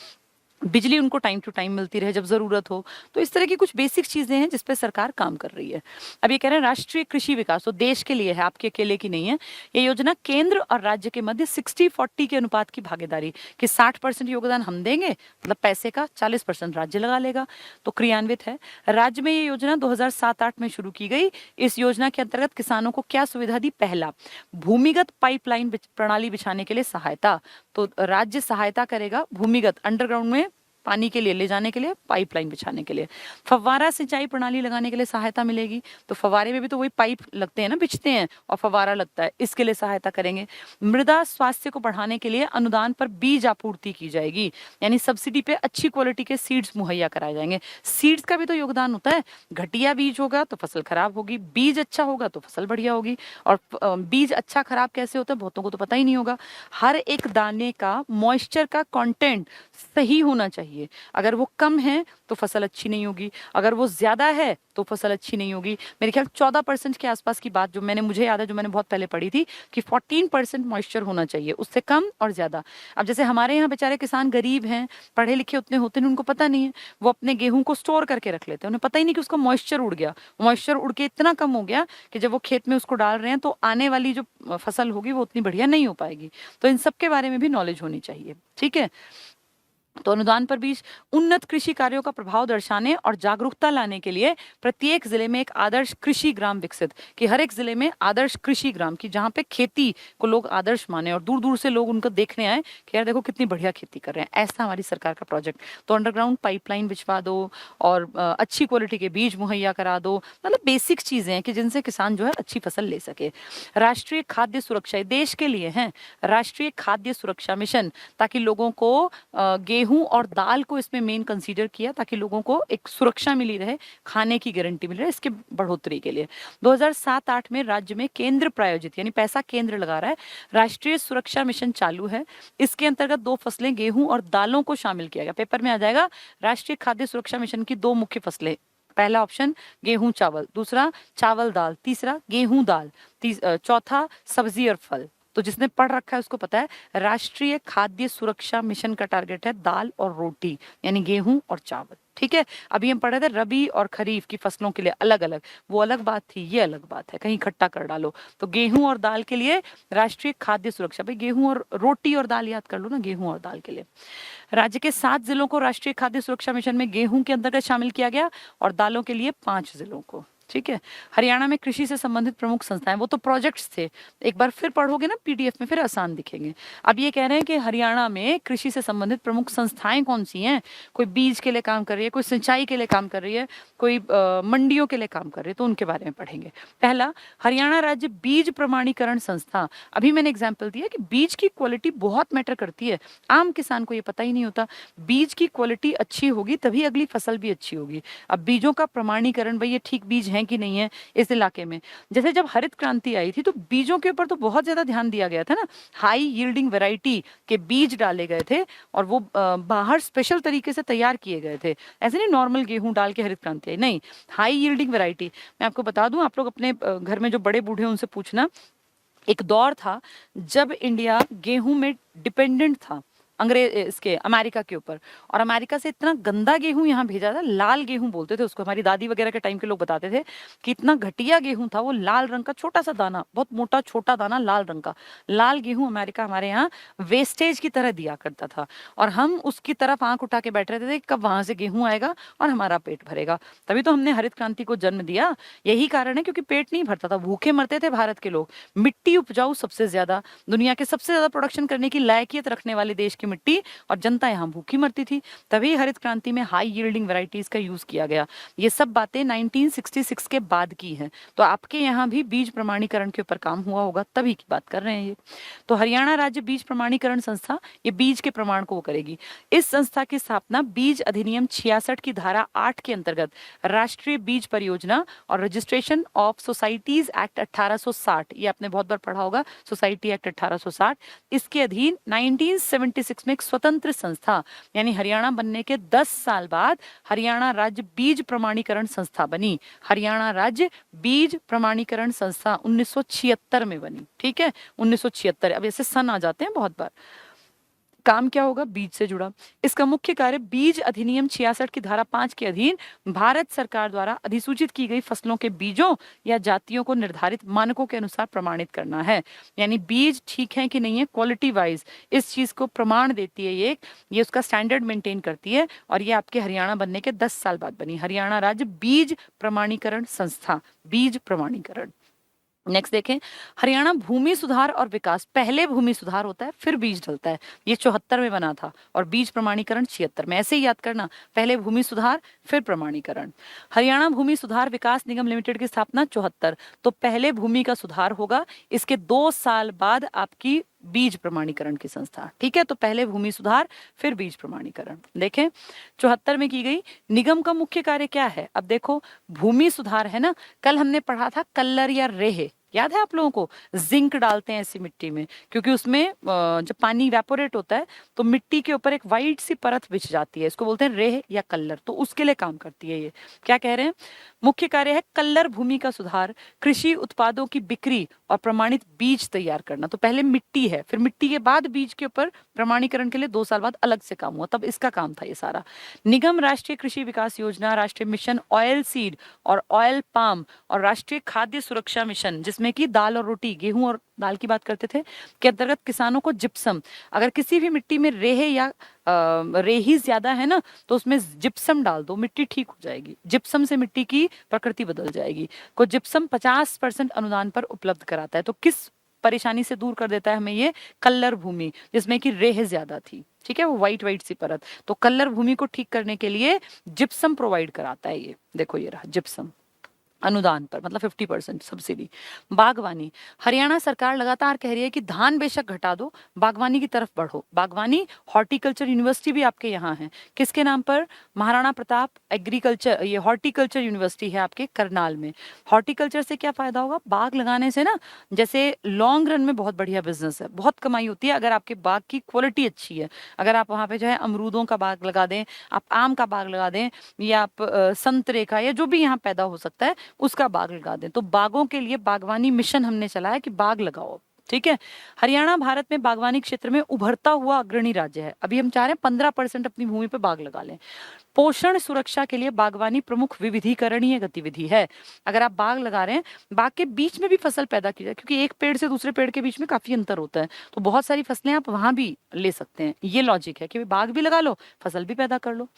Speaker 1: बिजली उनको टाइम टू टाइम मिलती रहे जब जरूरत हो। तो इस तरह की कुछ बेसिक चीजें हैं जिस पे सरकार काम कर रही है। अब ये कह रहे हैं राष्ट्रीय कृषि विकास, तो देश के लिए है, आपके अकेले की नहीं है। ये योजना केंद्र और राज्य के मध्य 60-40 के अनुपात की भागीदारी, कि 60% योगदान हम देंगे, मतलब पैसे का 40% राज्य लगा लेगा, तो क्रियान्वित है। राज्य में ये योजना 2007-8 में शुरू की गई। इस योजना के अंतर्गत किसानों को क्या सुविधा दी? पहला, भूमिगत पाइपलाइन प्रणाली बिछाने के लिए सहायता, तो राज्य सहायता करेगा भूमिगत अंडरग्राउंड में पानी के लिए ले जाने के लिए, पाइपलाइन बिछाने के लिए। फव्वारा सिंचाई प्रणाली लगाने के लिए सहायता मिलेगी, तो फव्वारे में भी तो वही पाइप लगते हैं ना, बिछते हैं और फव्वारा लगता है, इसके लिए सहायता करेंगे। मृदा स्वास्थ्य को बढ़ाने के लिए अनुदान पर बीज आपूर्ति की जाएगी, यानी सब्सिडी पे अच्छी क्वालिटी के सीड्स मुहैया कराए जाएंगे। सीड्स का भी तो योगदान होता है, घटिया बीज होगा तो फसल खराब होगी, बीज अच्छा होगा तो फसल बढ़िया होगी। और बीज अच्छा खराब कैसे होता है बहुतों को तो पता ही नहीं होगा। हर एक दाने का मॉइस्चर का कंटेंट सही होना चाहिए, चाहिए। अगर वो कम है तो फसल अच्छी नहीं होगी, अगर वो ज्यादा है तो फसल अच्छी नहीं होगी। मेरे ख्याल 14% के आसपास की बात जो मुझे याद है, जो मैंने बहुत पहले पढ़ी थी कि 14% मॉइस्चर होना चाहिए, उससे कम और ज्यादा। अब जैसे हमारे यहाँ बेचारे किसान गरीब हैं, पढ़े लिखे उतने होते नहीं, उनको पता नहीं है, वो अपने गेहूं को स्टोर करके रख लेते हैं, उन्हें पता ही नहीं कि उसका मॉइस्चर उड़ गया, मॉइस्चर उड़ के इतना कम हो गया कि जब वो खेत में उसको डाल रहे हैं तो आने वाली जो फसल होगी वो उतनी बढ़िया नहीं हो पाएगी। तो इन सब के बारे में भी नॉलेज होनी चाहिए, ठीक है। तो अनुदान पर बीज उन्नत कृषि कार्यों का प्रभाव दर्शाने और जागरूकता लाने के लिए प्रत्येक जिले में एक आदर्श कृषि ग्राम विकसित, कि हर एक जिले में आदर्श कृषि ग्राम, की जहाँ पे खेती को लोग आदर्श माने और दूर दूर से लोग उनको देखने आए कि यार देखो कितनी बढ़िया खेती कर रहे हैं, ऐसा हमारी सरकार का प्रोजेक्ट। तो अंडरग्राउंड पाइपलाइन बिछवा दो और अच्छी क्वालिटी के बीज मुहैया करा दो, मतलब बेसिक चीजें हैं कि जिनसे किसान जो है अच्छी फसल ले सके। राष्ट्रीय खाद्य सुरक्षा, ये देश के लिए है, राष्ट्रीय खाद्य सुरक्षा मिशन, ताकि लोगों को गेहूं और दाल को इसमें मेन कंसीडर किया, ताकि लोगों को एक सुरक्षा मिली रहे, खाने की गारंटी मिल रही है, इसके बढ़ोतरी के लिए 2007-8 में राज्य में केंद्र प्रायोजित, यानी पैसा केंद्र लगा रहा है, राष्ट्रीय सुरक्षा मिशन चालू है। इसके अंतर्गत 2 फसलें गेहूं और दालों को शामिल किया गया। पेपर में आ जाएगा राष्ट्रीय खाद्य सुरक्षा मिशन की 2 मुख्य फसलें, पहला ऑप्शन गेहूं चावल, दूसरा चावल दाल, तीसरा गेहूं दाल, चौथा सब्जी और फल। तो जिसने पढ़ रखा है उसको पता है राष्ट्रीय खाद्य सुरक्षा मिशन का टारगेट है दाल और रोटी, यानी गेहूं और चावल, ठीक है। अभी हम पढ़ रहे थे रबी और खरीफ की फसलों के लिए अलग अलग, वो अलग बात थी, ये अलग बात है, कहीं इकट्ठा कर डालो। तो गेहूं और दाल के लिए राष्ट्रीय खाद्य सुरक्षा, भाई गेहूं और रोटी और दाल याद कर लो ना, गेहूं और दाल के लिए। राज्य के 7 जिलों को राष्ट्रीय खाद्य सुरक्षा मिशन में गेहूं के अंतर्गत शामिल किया गया और दालों के लिए 5 जिलों को, ठीक है। हरियाणा में कृषि से संबंधित प्रमुख संस्थाएं, वो तो प्रोजेक्ट्स थे, एक बार फिर पढ़ोगे ना पीडीएफ में फिर आसान दिखेंगे। अब ये कह रहे हैं कि हरियाणा में कृषि से संबंधित प्रमुख संस्थाएं कौन सी हैं, कोई बीज के लिए काम कर रही है, कोई सिंचाई के लिए काम कर रही है, कोई मंडियों के लिए काम कर रही है, तो उनके बारे में पढ़ेंगे। पहला, हरियाणा राज्य बीज प्रमाणीकरण संस्था। अभी मैंने एग्जाम्पल दिया कि बीज की क्वालिटी बहुत मैटर करती है, आम किसान को ये पता ही नहीं होता। बीज की क्वालिटी अच्छी होगी तभी अगली फसल भी अच्छी होगी। अब बीजों का प्रमाणीकरण, भाई ये ठीक बीज है कि नहीं है इस इलाके में। जैसे जब हरित क्रांति आई थी तो बीजों के ऊपर तो बहुत ज्यादा ध्यान दिया गया था ना, हाई यील्डिंग वैरायटी के बीज डाले गए थे और वो बाहर स्पेशल तरीके से तैयार किए गए थे, ऐसे नहीं नॉर्मल गेहूं डाल के हरित क्रांति आई, नहीं, हाई यील्डिंग वैरायटी। मैं आपको बता दूं, आप लोग अपने घर में जो बड़े बूढ़े उनसे पूछना, एक दौर था जब इंडिया गेहूं में डिपेंडेंट था अंग्रेज इसके अमेरिका के ऊपर, और अमेरिका से इतना गंदा गेहूं यहाँ भेजा था, लाल गेहूं बोलते थे उसको, हमारी दादी वगैरह के टाइम के लोग बताते थे कि इतना घटिया गेहूं था वो, लाल रंग का छोटा सा दाना, बहुत मोटा छोटा दाना लाल रंग का, लाल गेहूं अमेरिका हमारे यहाँ वेस्टेज की तरह दिया करता था, और हम उसकी तरफ आंख उठा के बैठ रहे थे कब वहां से गेहूं आएगा और हमारा पेट भरेगा। तभी तो हमने हरित क्रांति को जन्म दिया, यही कारण है, क्योंकि पेट नहीं भरता था, भूखे मरते थे भारत के लोग। मिट्टी उपजाऊ सबसे ज्यादा, दुनिया के सबसे ज्यादा प्रोडक्शन करने की लायकियत रखने वाले देश की मिट्टी, और जनता यहाँ भूखी मरती थी, तभी हरित क्रांति में हाई यील्डिंग वैरायटीज का यूज किया गया। ये सब बातें 1966 के बाद की हैं, तो आपके यहाँ भी बीज प्रमाणीकरण के ऊपर काम हुआ होगा, तभी की बात कर रहे हैं ये। तो हरियाणा राज्य बीज प्रमाणीकरण संस्था ये बीज के प्रमाण को करेगी। इस संस्था की स्थापना बीज अधिनियम 66 की धारा 8 के अंतर्गत राष्ट्रीय बीज परियोजना और रजिस्ट्रेशन ऑफ सोसाइटीज एक्ट 1860, ये आपने बहुत बार पढ़ा होगा, सोसाइटी एक्ट 1860, इसके अधीन 1976 में एक स्वतंत्र संस्था, यानी हरियाणा बनने के 10 साल बाद हरियाणा राज्य बीज प्रमाणीकरण संस्था बनी। हरियाणा राज्य बीज प्रमाणीकरण संस्था 1976 में बनी, ठीक है, 1976। अब ऐसे सन आ जाते हैं बहुत बार। काम क्या होगा, बीज से जुड़ा। इसका मुख्य कार्य बीज अधिनियम 66 की धारा 5 के अधीन भारत सरकार द्वारा अधिसूचित की गई फसलों के बीजों या जातियों को निर्धारित मानकों के अनुसार प्रमाणित करना है। यानी बीज ठीक है कि नहीं है, क्वालिटी वाइज इस चीज को प्रमाण देती है, ये उसका स्टैंडर्ड मेंटेन करती है, और ये आपके हरियाणा बनने के 10 साल बाद बनी हरियाणा राज्य बीज प्रमाणीकरण संस्था, बीज प्रमाणीकरण। नेक्स्ट देखें, हरियाणा भूमि सुधार और विकास, पहले भूमि सुधार होता है फिर बीज डलता है, ये 74 में बना था, और बीज प्रमाणीकरण 76 में, ऐसे ही याद करना, पहले भूमि सुधार फिर प्रमाणीकरण। हरियाणा भूमि सुधार विकास निगम लिमिटेड की स्थापना 74, तो पहले भूमि का सुधार होगा, इसके 2 साल बाद आपकी बीज प्रमाणीकरण की संस्था, ठीक है। तो पहले भूमि सुधार फिर बीज प्रमाणीकरण। देखें 74 में की गई। निगम का मुख्य कार्य क्या है, अब देखो भूमि सुधार है ना, कल हमने पढ़ा था कल्लर या रेह, याद है आप लोगों को? जिंक डालते हैं ऐसी मिट्टी में, क्योंकि उसमें जब पानी इवेपोरेट होता है तो मिट्टी के ऊपर एक वाइट सी परत बिछ जाती है, इसको बोलते हैं रेह या कल्लर, तो उसके लिए काम करती है ये। क्या कह रहे हैं? मुख्य कार्य है कल्लर भूमि का सुधार, कृषि उत्पादों की बिक्री और प्रमाणित बीज तैयार करना। तो पहले मिट्टी है, फिर मिट्टी के बाद बीज के ऊपर प्रमाणीकरण के लिए 2 साल बाद अलग से काम हुआ, तब इसका काम था ये सारा। निगम राष्ट्रीय कृषि विकास योजना, राष्ट्रीय मिशन ऑयल सीड और ऑयल पाम और राष्ट्रीय खाद्य सुरक्षा मिशन, जिसमें कि दाल और रोटी, गेहूं और दाल की बात करते थे, के अंतर्गत किसानों को जिप्सम, अगर किसी भी मिट्टी में रेह या रेही ज्यादा है ना तो उसमें जिप्सम डाल दो, मिट्टी ठीक हो जाएगी। जिप्सम से मिट्टी की प्रकृति बदल जाएगी। को जिप्सम 50% अनुदान पर उपलब्ध कराता है। तो किस परेशानी से दूर कर देता है हमें ये? कल्लर भूमि, जिसमें कि रेह ज्यादा थी, ठीक है, वो वाइट वाइट सी परत, तो कल्लर भूमि को ठीक करने के लिए जिप्सम प्रोवाइड कराता है ये। देखो ये रहा जिप्सम, अनुदान पर, मतलब 50% सब्सिडी। बागवानी, हरियाणा सरकार लगातार कह रही है कि धान बेशक घटा दो, बागवानी की तरफ बढ़ो। बागवानी हॉर्टिकल्चर यूनिवर्सिटी भी आपके यहाँ है, किसके नाम पर? महाराणा प्रताप एग्रीकल्चर, ये हॉर्टिकल्चर यूनिवर्सिटी है आपके करनाल में। हॉर्टिकल्चर से क्या फायदा होगा? बाग लगाने से ना, जैसे लॉन्ग रन में बहुत बढ़िया बिजनेस है, बहुत कमाई होती है अगर आपके बाग की क्वालिटी अच्छी है। अगर आप वहां पे जो है अमरूदों का बाग लगा दें, आप आम का बाग लगा दें, या आप संतरे का, या जो भी यहाँ पैदा हो सकता है उसका बाग लगा दें। तो बागों के लिए बागवानी मिशन हमने चलाया कि बाग लगाओ, ठीक है। हरियाणा भारत में बागवानी क्षेत्र में उभरता हुआ अग्रणी राज्य है। अभी हम चाह रहे हैं 15% अपनी भूमि पे बाग लगा लें। पोषण सुरक्षा के लिए बागवानी प्रमुख विविधीकरणीय गतिविधि है। अगर आप बाग लगा रहे हैं, बाग के बीच में भी फसल पैदा की जाए, क्योंकि एक पेड़ से दूसरे पेड़ के बीच में काफी अंतर होता है, तो बहुत सारी फसलें आप वहां भी ले सकते हैं। ये लॉजिक है कि बाग भी लगा लो, फसल भी पैदा कर लो।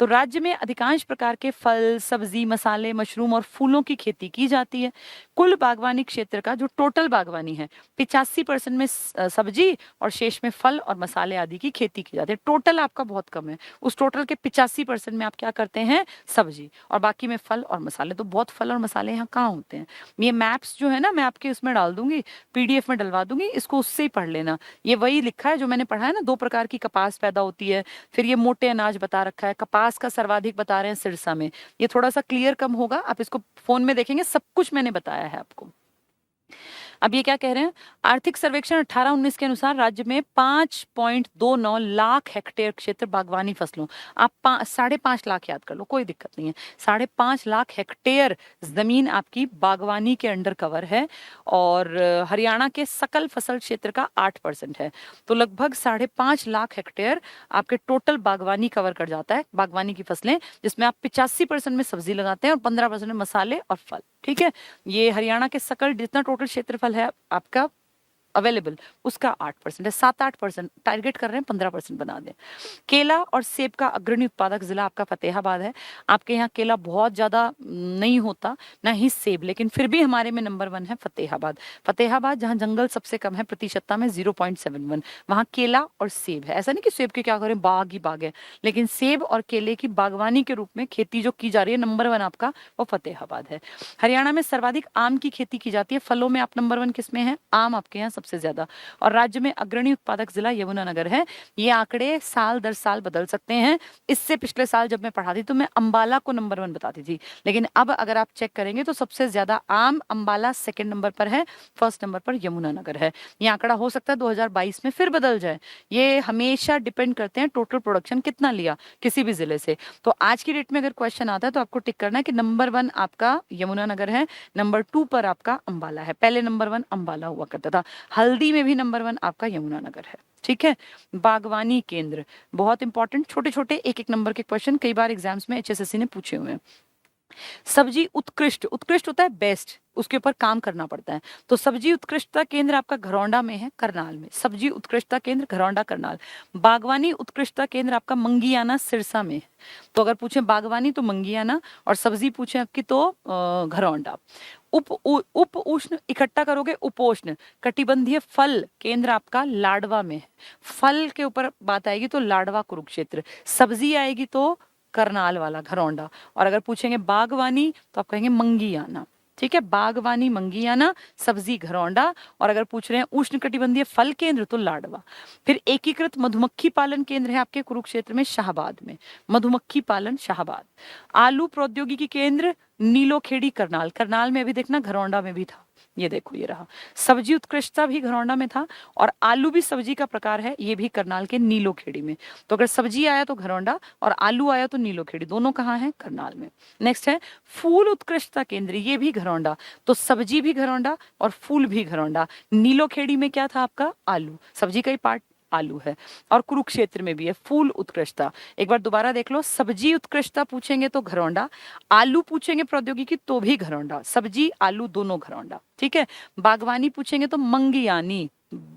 Speaker 1: तो राज्य में अधिकांश प्रकार के फल, सब्जी, मसाले, मशरूम और फूलों की खेती की जाती है। कुल बागवानी क्षेत्र का जो टोटल बागवानी है, 85% में सब्जी और शेष में फल और मसाले आदि की खेती की जाती है। टोटल आपका बहुत कम है, उस टोटल के 85% में आप क्या करते हैं? सब्जी, और बाकी में फल और मसाले। तो बहुत फल और मसाले यहाँ कहाँ होते हैं? ये मैप्स जो है ना, मैं आपके उसमें डाल दूंगी, पीडीएफ में डलवा दूंगी, इसको उससे ही पढ़ लेना। ये वही लिखा है जो मैंने पढ़ा है ना, 2 प्रकार की कपास पैदा होती है, फिर ये मोटे अनाज बता रखा है, कपास का सर्वाधिक बता रहे हैं सिरसा में। ये थोड़ा सा क्लियर कम होगा, आप इसको फोन में देखेंगे, सब कुछ मैंने बताया है आपको। अब ये क्या कह रहे हैं? आर्थिक सर्वेक्षण 18-19 के अनुसार राज्य में 5.29 लाख हेक्टेयर क्षेत्र बागवानी फसलों, आप 5.5 लाख याद कर लो, कोई दिक्कत नहीं है। 5.5 लाख हेक्टेयर जमीन आपकी बागवानी के अंडर कवर है, और हरियाणा के सकल फसल क्षेत्र का 8% है। तो लगभग 5.5 लाख हेक्टेयर आपके टोटल बागवानी कवर कर जाता है, बागवानी की फसलें, जिसमें आप 85% में सब्जी लगाते हैं और 15% में मसाले और फल, ठीक है। ये हरियाणा के सकल जितना टोटल क्षेत्रफल है आपका अवेलेबल, उसका 8% है। 7-8% टारगेट कर रहे हैं, 15% बना दें। केला और सेब का अग्रणी उत्पादक जिला आपका फतेहाबाद है। आपके यहाँ केला बहुत ज्यादा नहीं होता, ना ही सेब, लेकिन फिर भी हमारे में नंबर 1 है फतेहाबाद। फतेहाबाद जहाँ जंगल सबसे कम है प्रतिशतता में 0.71, वहाँ केला और सेब है। ऐसा नहीं कि सेब के क्या करें, बाग ही बाग है, लेकिन सेब और केले की बागवानी के रूप में खेती जो की जा रही है, नंबर 1 आपका वो फतेहाबाद है। हरियाणा में सर्वाधिक आम की खेती की जाती है। फलों में आप नंबर 1 किसमें है? आम आपके यहाँ सबसे ज्यादा। और राज्य में अग्रणी उत्पादक जिला यमुनानगर है। ये आंकड़े साल दर साल बदल सकते हैं। इससे पिछले साल जब मैं पढ़ाती तो मैं अंबाला को नंबर 1 बताती थी, लेकिन अब अगर आप चेक करेंगे तो सबसे ज्यादा आम अंबाला सेकंड नंबर पर है, फर्स्ट नंबर पर यमुनानगर है। ये आंकड़ा हो सकता है 2022 में फिर बदल जाए। ये हमेशा डिपेंड करते हैं टोटल प्रोडक्शन कितना लिया किसी भी जिले से। तो आज की डेट में अगर क्वेश्चन आता है तो आपको टिक करना है कि नंबर 1 आपका यमुनानगर है, नंबर 2 पर आपका अंबाला है। पहले नंबर 1 अंबाला हुआ करता था। हल्दी में भी नंबर 1 आपका यमुनानगर है, ठीक है। बागवानी केंद्र बहुत इंपॉर्टेंट, छोटे छोटे एक एक नंबर के क्वेश्चन कई बार एग्जाम्स में एचएसएससी ने पूछे हुए हैं। सब्जी उत्कृष्ट, उत्कृष्ट होता है बेस्ट, उसके ऊपर काम करना पड़ता है। तो सब्जी उत्कृष्टता केंद्र आपका घरौंडा में है, करनाल में। सब्जी उत्कृष्टता केंद्र घरौंडा करनाल। बागवानी उत्कृष्टता केंद्र आपका मंगियाना सिरसा में है। तो अगर पूछे बागवानी तो मंगियाना, और सब्जी पूछे आपकी तो घरौंडा। उप उष्ण इकट्ठा करोगे उपोष्ण कटिबंधीय फल केंद्र आपका लाडवा में है। फल के ऊपर बात आएगी तो लाडवा कुरुक्षेत्र। सब्जी आएगी तो करनाल वाला घरौंडा। और अगर पूछेंगे बागवानी तो आप कहेंगे मंगियाना, ठीक है। बागवानी मंगियाना, सब्जी घरौंडा, और अगर पूछ रहे हैं उष्ण कटिबंधीय फल केंद्र तो लाडवा। फिर एकीकृत मधुमक्खी पालन केंद्र है आपके कुरुक्षेत्र में शाहबाद में, मधुमक्खी पालन शाहबाद। आलू प्रौद्योगिकी केंद्र नीलोखेड़ी करनाल, करनाल में अभी देखना घरौंडा में भी था, ये देखो ये रहा। सब्जी उत्कृष्टता भी घरौंडा में था, और आलू भी सब्जी का प्रकार है, ये भी करनाल के नीलोखेड़ी में। तो अगर सब्जी आया तो घरौंडा और आलू आया तो नीलोखेड़ी, दोनों कहाँ हैं? करनाल में। नेक्स्ट है फूल उत्कृष्टता केंद्र, ये भी घरौंडा, तो सब्जी भी घरौंडा और फूल भी घरौंडा। नीलोखेड़ी में क्या था आपका? आलू, सब्जी का ही पार्ट आलू है। और कुरुक्षेत्र में भी है फूल उत्कृष्टता। एक बार दोबारा देख लो, सब्जी उत्कृष्टता पूछेंगे तो घरौंडा, आलू पूछेंगे प्रौद्योगिकी तो भी घरौंडा, सब्जी आलू दोनों घरौंडा, ठीक है। बागवानी पूछेंगे तो मंगियानी,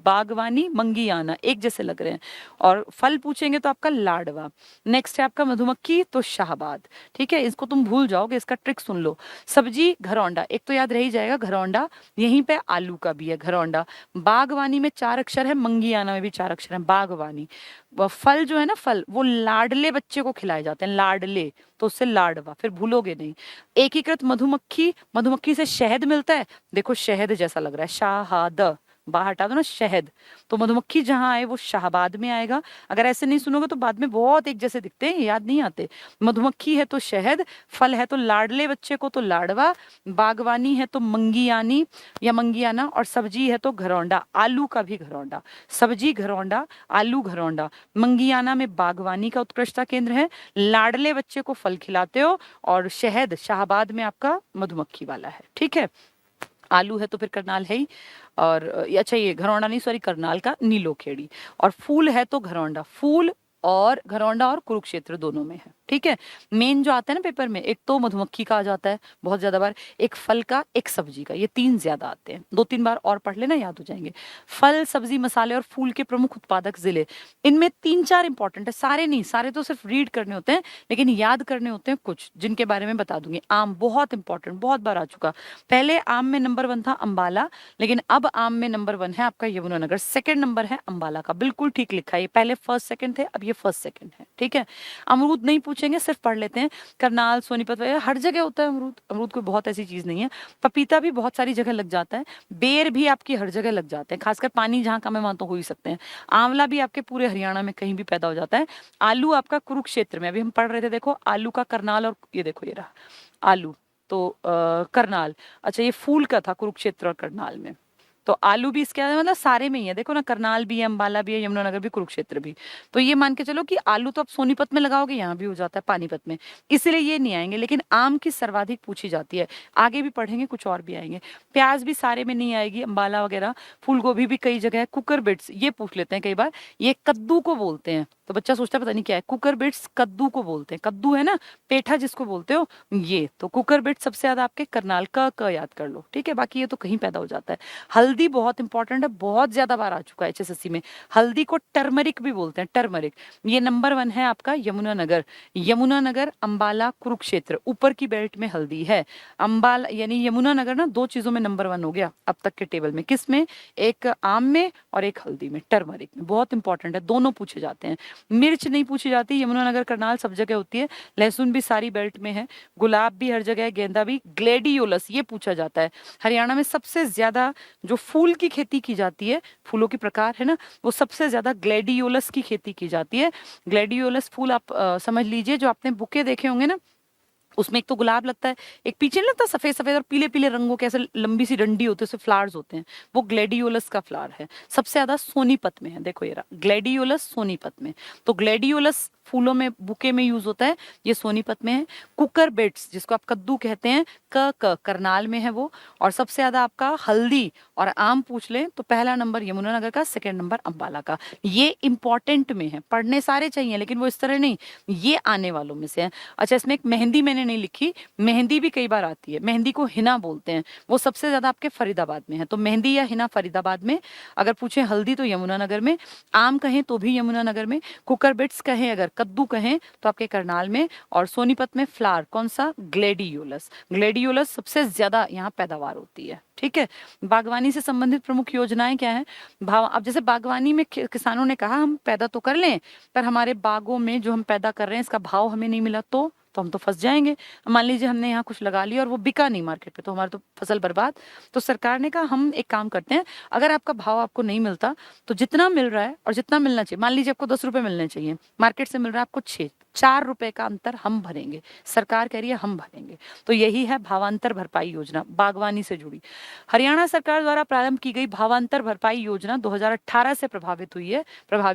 Speaker 1: बागवानी मंगियाना एक जैसे लग रहे हैं। और फल पूछेंगे तो आपका लाडवा। नेक्स्ट है आपका मधुमक्खी तो शाहबाद, ठीक है, इसको तुम भूल जाओगे, इसका ट्रिक सुन लो। सब्जी घरौंडा, एक तो याद रह ही जाएगा घरौंडा, यहीं पे आलू का भी है घरौंडा। बागवानी में 4 अक्षर है, मंगियाना में भी 4 अक्षर है, बागवानी। फल जो है ना, फल वो लाडले बच्चे को खिलाए जाते हैं, लाडले, तो उससे लाडवा, फिर भूलोगे नहीं। एकीकृत मधुमक्खी, मधुमक्खी से शहद मिलता है, देखो शहद जैसा लग रहा है, शाहद, बाहर हटा दो ना शहद, तो मधुमक्खी जहां आए वो शाहबाद में आएगा। अगर ऐसे नहीं सुनोगे तो बाद में बहुत एक जैसे दिखते हैं, याद नहीं आते। मधुमक्खी है तो शहद, फल है तो लाडले बच्चे को तो लाडवा, बागवानी है तो मंगियानी या मंगियाना, और सब्जी है तो घरौंडा, आलू का भी घरौंडा। सब्जी घरौंडा, आलू घरौंडा, मंगियाना में बागवानी का उत्कृष्टता केंद्र है, लाडले बच्चे को फल खिलाते हो, और शहद शाहबाद में आपका मधुमक्खी वाला है, ठीक है। आलू है तो फिर करनाल है ही, और अच्छा ये घरौंडा नहीं, सॉरी, करनाल का नीलोखेड़ी। और फूल है तो घरौंडा, फूल और घरौंडा और कुरुक्षेत्र दोनों में है, ठीक है। मेन जो आता है ना पेपर में, एक तो मधुमक्खी का आ जाता है बहुत ज्यादा बार, एक फल का, एक सब्जी का, ये 3 ज्यादा आते हैं। 2-3 बार और पढ़ लेना, याद हो जाएंगे। फल, सब्जी, मसाले और फूल के प्रमुख उत्पादक जिले, इनमें 3-4 इंपॉर्टेंट है, सारे नहीं, सारे तो सिर्फ रीड करने होते हैं, लेकिन याद करने होते हैं कुछ, जिनके बारे में बता दूंगी। आम बहुत इंपॉर्टेंट, बहुत बार आ चुका। पहले आम में नंबर 1 था अंबाला, लेकिन अब आम में नंबर 1 है आपका यमुनानगर, सेकंड नंबर है अंबाला का, बिल्कुल ठीक लिखा है, ये पहले फर्स्ट सेकंड थे, अब ये फर्स्ट सेकंड है, ठीक है। अमरूद नहीं पूछेंगे, सिर्फ पढ़ लेते हैं। करनाल, सोनीपत वगैरह हर जगह होता है अमरूद, अमरूद कोई बहुत ऐसी चीज नहीं है। पपीता भी बहुत सारी जगह लग जाता है, बेर भी आपकी हर जगह लग जाते हैं, खासकर पानी जहाँ कम है वहां तो हो ही सकते हैं। आंवला भी आपके पूरे हरियाणा में कहीं भी पैदा हो जाता है। आलू आपका कुरुक्षेत्र में, अभी हम पढ़ रहे थे, देखो आलू का करनाल, और ये देखो ये रहा आलू, तो करनाल। अच्छा ये फूल का था कुरुक्षेत्र और करनाल में, तो आलू भी इसके मतलब सारे में ही है, देखो ना, करनाल भी है, अंबाला भी है, यमुनानगर भी, कुरुक्षेत्र भी। तो ये मान के चलो कि आलू तो आप सोनीपत में लगाओगे, यहाँ भी हो जाता है पानीपत में, इसलिए ये नहीं आएंगे। लेकिन आम की सर्वाधिक पूछी जाती है, आगे भी पढ़ेंगे, कुछ और भी आएंगे। प्याज भी सारे में नहीं आएगी, अंबाला वगैरह। फूल गोभी भी कई जगह है। कुकर बिट्स ये पूछ लेते हैं कई बार, ये कद्दू को बोलते हैं, तो बच्चा सोचता है पता नहीं क्या है, कुकर बिट्स कद्दू को बोलते हैं, कद्दू है ना, पेठा जिसको बोलते हो, ये तो कुकर बिट्स सबसे ज्यादा आपके करनाल का याद कर लो, ठीक है। बाकी ये तो कहीं पैदा हो जाता है। हल्दी बहुत इंपॉर्टेंट है, बहुत ज्यादा बार आ चुका है एचएसएससी में। हल्दी को टर्मरिक भी बोलते हैं, टर्मरिक। ये नंबर 1 है आपका यमुनानगर, यमुनानगर, अंबाला, कुरुक्षेत्र, ऊपर की बेल्ट में हल्दी है। अंबाला यानी यमुनानगर ना 2 चीजों में नंबर 1 हो गया अब तक के टेबल में। किस में? एक आम में और एक हल्दी में, टर्मरिक में। बहुत इंपॉर्टेंट है, दोनों पूछे जाते हैं। मिर्च नहीं पूछी जाती, यमुनानगर करनाल सब जगह होती है। लहसुन भी सारी बेल्ट में है, गुलाब भी हर जगह है, गेंदा भी। ग्लेडियोलस ये पूछा जाता है, हरियाणा में सबसे ज्यादा जो फूल की खेती की जाती है, फूलों के प्रकार है ना, वो सबसे ज्यादा ग्लेडियोलस की खेती की जाती है। ग्लेडियोलस फूल आप समझ लीजिए, जो आपने बुके देखे होंगे ना, उसमें एक तो गुलाब लगता है, एक पीछे नहीं लगता सफेद सफेद और पीले पीले रंगों के, ऐसे लंबी सी डंडी होती है, उससे फ्लावर्स होते हैं, वो ग्लेडियोलस का फ्लावर है। सबसे ज्यादा सोनीपत में है, देखो ये रहा ग्लेडियोलस सोनीपत में। तो ग्लेडियोलस फूलों में, बुके में यूज होता है, ये सोनीपत में है। कुकर बेट्स जिसको आप कद्दू कहते हैं, करनाल में है वो। और सबसे ज्यादा आपका हल्दी और आम पूछ ले तो पहला नंबर यमुनानगर का, सेकंड नंबर अंबाला का। ये इंपॉर्टेंट में है, पढ़ने सारे चाहिए लेकिन वो इस तरह नहीं, ये आने वालों में से है। अच्छा इसमें एक मेहंदी मैंने नहीं लिखी, मेहंदी भी कई बार आती है, मेहंदी को हिना बोलते हैं, वो सबसे ज्यादा आपके फरीदाबाद में है। तो मेहंदी या हिना फरीदाबाद में। अगर पूछे हल्दी तो यमुनानगर में, आम कहें तो भी यमुनानगर में, कुकर बिट्स कहें, अगर कद्दू कहें तो आपके करनाल में। और सोनीपत में फ्लावर कौन सा? ग्लेडियोलस। ग्लेडियोलस सबसे ज्यादा यहाँ पैदावार होती है, ठीक है। बागवानी से संबंधित प्रमुख योजनाएं क्या है? भाव, अब जैसे बागवानी में किसानों ने कहा हम पैदा तो कर लें, पर हमारे बागों में जो हम पैदा कर रहे हैं इसका भाव हमें नहीं मिला तो हम तो फंस जाएंगे। मान लीजिए हमने यहाँ कुछ लगा लिया और वो बिका नहीं मार्केट पे, तो हमारी तो फसल बर्बाद। तो सरकार ने कहा हम एक काम करते हैं, अगर आपका भाव आपको नहीं मिलता तो जितना मिल रहा है और जितना मिलना चाहिए, मान लीजिए आपको 10 रुपए मिलने चाहिए, मार्केट से मिल रहा है आपको 6, ₹4 का अंतर हम भरेंगे, सरकार कह रही है हम भरेंगे। तो यही है भावांतर भरपाई योजना, बागवानी से जुड़ी। हरियाणा सरकार द्वारा प्रारंभ की गई भावांतर भरपाई योजना 2018 से प्रभावी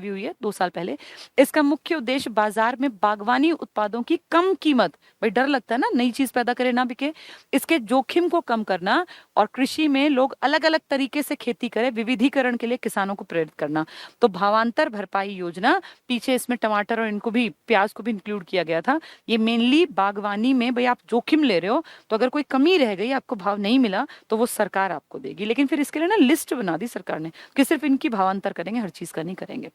Speaker 1: हुई है 2 साल पहले। इसका मुख्य उद्देश्य बाजार में बागवानी उत्पादों की कम कीमत, भाई डर लगता है ना नई चीज पैदा करे ना बिके, इसके जोखिम को कम करना और कृषि में लोग अलग अलग तरीके से खेती करें, विविधीकरण के लिए किसानों को प्रेरित करना। तो भावांतर भरपाई योजना, पीछे इसमें टमाटर और इनको भी, प्याज को भी इंक्लूड किया गया था। ये मेनली बागवानी में, भाई आप जोखिम ले रहे हो तो अगर कोई कमी रह गई, आपको भाव नहीं मिला, तो वो सरकार आपको देगी। लेकिन फिर इसके लिए ना लिस्ट बना दी सरकार ने कि सिर्फ इनकी भावांतर करेंगे, हर चीज का नहीं करेंगे।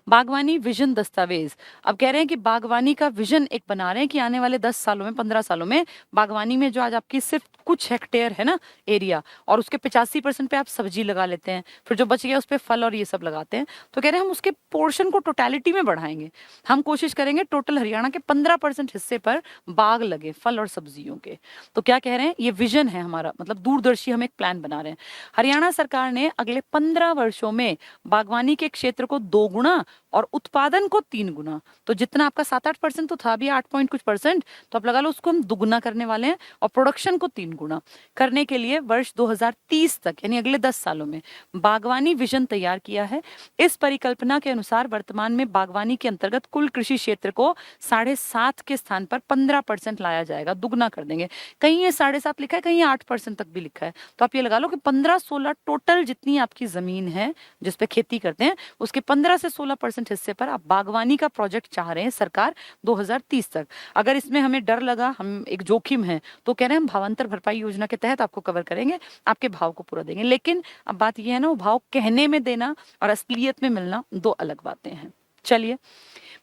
Speaker 1: बागवानी विजन दस्तावेज, अब कह रहे हैं कि बागवानी का विजन एक बना रहे हैं कि आने वाले 10 सालों में, 15 सालों में बागवानी में जो आज आपकी सिर्फ कुछ हेक्टेयर है ना एरिया, और उसके 85% पे आप सब्जी लगा लेते हैं, फिर जो बच गया उस पर फल और ये सब लगाते हैं, तो कह रहे हैं हम उसके पोर्शन को टोटलिटी में बढ़ाएंगे। हम कोशिश करेंगे टोटल हरियाणा के 15% हिस्से पर बाग लगे फल और सब्जियों के। तो क्या कह रहे हैं, ये विजन है हमारा, मतलब दूरदर्शी हम एक प्लान बना रहे हैं। हरियाणा सरकार ने अगले 15 वर्षों में बागवानी के क्षेत्र को 2 गुना और उत्पादन को 3 गुना, तो जितना आपका 7-8% तो था, अभी 8 पॉइंट कुछ परसेंट, तो आप लगा लो उसको हम दुगुना करने वाले हैं, और प्रोडक्शन को 3 गुना करने के लिए वर्ष 2030 तक, यानी अगले 10 सालों में बागवानी विजन तैयार किया है। इस परिकल्पना के अनुसार वर्तमान में बागवानी के अंतर्गत कुल कृषि क्षेत्र को 7.5 के स्थान पर 15% लाया जाएगा, दुगना कर देंगे। कहीं ये 7.5 लिखा है, कहीं 8% तक भी लिखा है, तो आप ये लगा लो कि 15-16 टोटल जितनी आपकी जमीन है जिसपे खेती करते हैं, उसके 15 से 16% हिस्से पर आप बागवानी का प्रोजेक्ट चाह रहे हैं सरकार 2030 तक। अगर इसमें हमें डर लगा, हम एक जोखिम है, तो कह रहे हैं हम भावांतर भरपाई योजना के तहत आपको कवर करेंगे, आपके भाव को पूरा देंगे। लेकिन अब बात यह है ना, वो भाव कहने में देना और असलियत में मिलना 2 अलग बातें हैं। चलिए,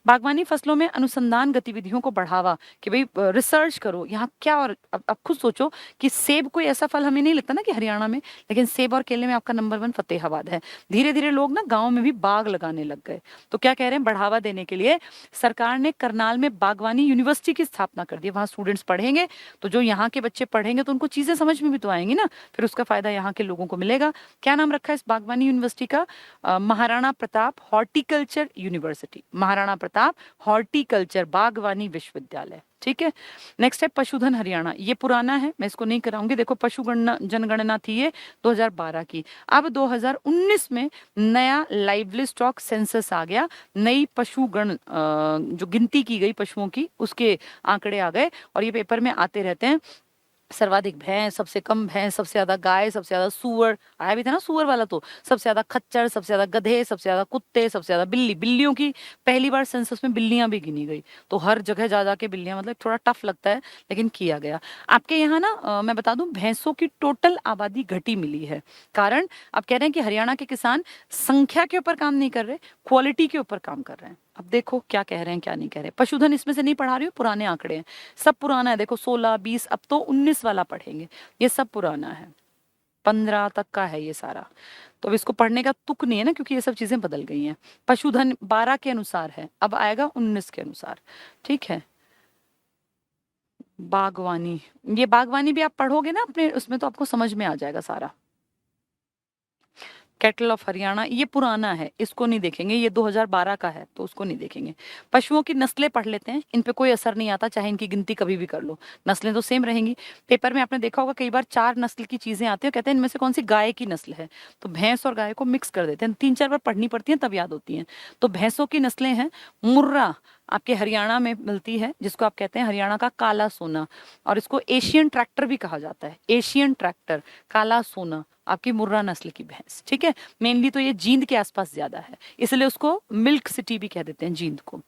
Speaker 1: बागवानी फसलों में अनुसंधान गतिविधियों को बढ़ावा, कि भाई रिसर्च करो यहाँ क्या, और अब खुद सोचो कि सेब कोई ऐसा फल हमें नहीं लगता ना कि हरियाणा में, लेकिन सेब और केले में आपका नंबर 1 फतेहाबाद है। धीरे धीरे लोग ना गाँव में भी बाग लगाने लग गए। तो क्या कह रहे हैं, बढ़ावा देने के लिए सरकार ने करनाल में बागवानी यूनिवर्सिटी की स्थापना कर दी। वहाँ स्टूडेंट्स पढ़ेंगे, तो जो यहाँ के बच्चे पढ़ेंगे तो उनको चीजें समझ में भी तो आएंगी ना, फिर उसका फायदा यहाँ के लोगों को मिलेगा। क्या नाम रखा है इस बागवानी यूनिवर्सिटी का, Maharana Pratap horticulture university, Maharana Pratap horticulture बागवानी विश्वविद्यालय। ठीक है। नेक्स्ट है पशुधन हरियाणा, ये पुराना है, मैं इसको नहीं कराऊंगी। देखो पशुगणना जनगणना थी ये 2012 की, अब 2019 में नया लाइवली स्टॉक सेंसस आ गया, नई पशुगण जो गिनती की गई पशुओं की, उसके आंकड़े आ गए, और ये पेपर में आते रहते हैं। सर्वाधिक भैंस, सबसे कम भैंस, सबसे ज्यादा गाय, सबसे ज्यादा सुअर, आया भी था ना सुअर वाला, तो सबसे ज्यादा खच्चर, सबसे ज्यादा गधे, सबसे ज्यादा कुत्ते, सबसे ज्यादा बिल्ली। बिल्लियों की पहली बार सेंसस में बिल्लियां भी गिनी गई, तो हर जगह जा जाके बिल्लियां, मतलब थोड़ा टफ लगता है लेकिन किया गया। आपके यहाँ ना मैं बता दूं, भैंसों की टोटल आबादी घटी मिली है। कारण आप कह रहे हैं कि हरियाणा के किसान संख्या के ऊपर काम नहीं कर रहे, क्वालिटी के ऊपर काम कर रहे हैं। अब देखो क्या कह रहे हैं क्या नहीं कह रहे। पशुधन इसमें से नहीं पढ़ा रही हूँ, पुराने आंकड़े हैं, सब पुराना है। देखो 16, 20, अब तो 19 वाला पढ़ेंगे, ये सब पुराना है, 15 तक का है ये सारा। तो अब इसको पढ़ने का तुक नहीं है ना, क्योंकि ये सब चीजें बदल गई हैं। पशुधन 12 के अनुसार है, अब आएगा 19 के अनुसार। ठीक है। बागवानी, ये बागवानी भी आप पढ़ोगे ना अपने उसमें, तो आपको समझ में आ जाएगा सारा। कैटल ऑफ हरियाणा, ये पुराना है, इसको नहीं देखेंगे, ये 2012 का है, तो उसको नहीं देखेंगे। पशुओं की नस्लें पढ़ लेते हैं, इन पे कोई असर नहीं आता, चाहे इनकी गिनती कभी भी कर लो, नस्लें तो सेम रहेंगी। पेपर में आपने देखा होगा कई बार 4 नस्ल की चीजें आती है, कहते हैं इनमें से कौन सी गाय की नस्ल है, तो भैंस और गाय को मिक्स कर देते हैं, 3-4 बार पढ़नी पड़ती है तब याद होती है। तो भैंसों की नस्लें हैं, मुर्रा आपके हरियाणा में मिलती है, जिसको आप कहते हैं हरियाणा का काला सोना, और इसको एशियन ट्रैक्टर भी कहा जाता है, एशियन ट्रैक्टर, काला सोना, आपकी मुर्रा नस्ल की भैंस। ठीक है। मेनली तो ये जींद के आसपास ज्यादा है, इसलिए उसको मिल्क सिटी भी कह देते हैं जींद को।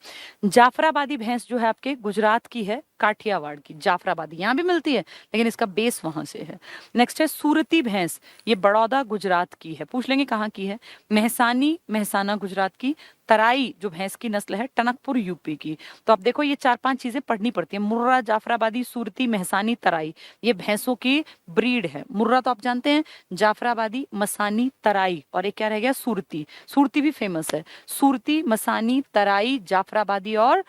Speaker 1: जाफराबादी भैंस जो है आपके गुजरात की है, काठियावाड़ की जाफराबादी, यहाँ भी मिलती है लेकिन इसका बेस वहां से है। नेक्स्ट है सूरती भैंस, ये बड़ौदा गुजरात की है, पूछ लेंगे कहाँ की है। महसानी, महसाना गुजरात की। तराई जो भैंस की नस्ल है, टनकपुर यूपी की। तो आप देखो ये 4-5 चीजें पढ़नी पड़ती है, मुर्रा, जाफराबादी, सूरती, महसानी, तराई, ये भैंसों की ब्रीड है। मुर्रा तो आप जानते हैं, जाफराबादी, मसानी, तराई, और एक क्या रह गया, सूरती। सूरती भी फेमस है, सूरती, मसानी, तराई, जाफराबादी और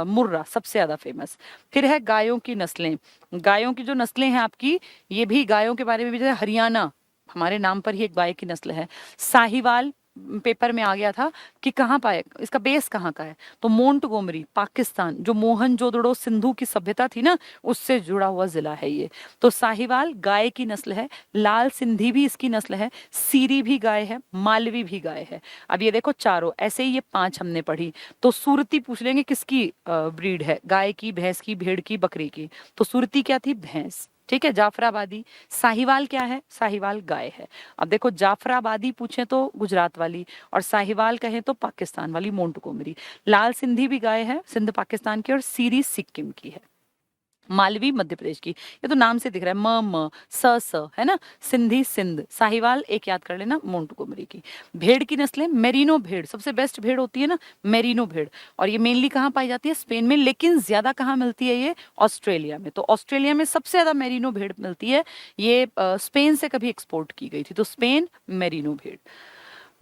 Speaker 1: मुर्रा सबसे ज्यादा फेमस। फिर है गायों की नस्लें, गायों की जो नस्लें हैं आपकी, ये भी गायों के बारे में भी, जैसे हरियाणा हमारे नाम पर ही एक गाय की नस्ल है, साहिवाल, पेपर में आ गया था कि कहाँ पाए, इसका बेस कहाँ का है, तो मोंटगोमरी पाकिस्तान, जो मोहनजोदड़ो सिंधु की सभ्यता थी ना, उससे जुड़ा हुआ जिला है ये। तो साहिवाल गाय की नस्ल है, लाल सिंधी भी इसकी नस्ल है, सीरी भी गाय है, मालवी भी गाय है। अब ये देखो चारों, ऐसे ही ये 5 हमने पढ़ी। तो सुरती पूछ लेंगे किसकी ब्रीड है, गाय की, भैंस की, भेड़ की, बकरी की। तो सुरती क्या थी, भैंस। ठीक है, जाफराबादी। साहिवाल क्या है, साहिवाल गाय है। अब देखो जाफराबादी पूछे तो गुजरात वाली, और साहिवाल कहें तो पाकिस्तान वाली मोंटगोमरी। लाल सिंधी भी गाय है, सिंध पाकिस्तान की, और सीरी सिक्किम की है। मालवी मध्य प्रदेश की। ये तो नाम से दिख रहा है, म स है ना। सिंधी सिंध, साहिवाल एक याद कर लेना, मोंटगोमरी की। भेड़ की नस्लें, मेरिनो भेड़ सबसे बेस्ट भेड़ होती है ना, मेरिनो भेड़। और ये मेनली कहाँ पाई जाती है, स्पेन में, लेकिन ज्यादा कहाँ मिलती है ये, ऑस्ट्रेलिया में। तो ऑस्ट्रेलिया में सबसे ज्यादा मेरिनो भेड़ मिलती है। ये स्पेन से कभी एक्सपोर्ट की गई थी, तो स्पेन, मेरिनो भेड़।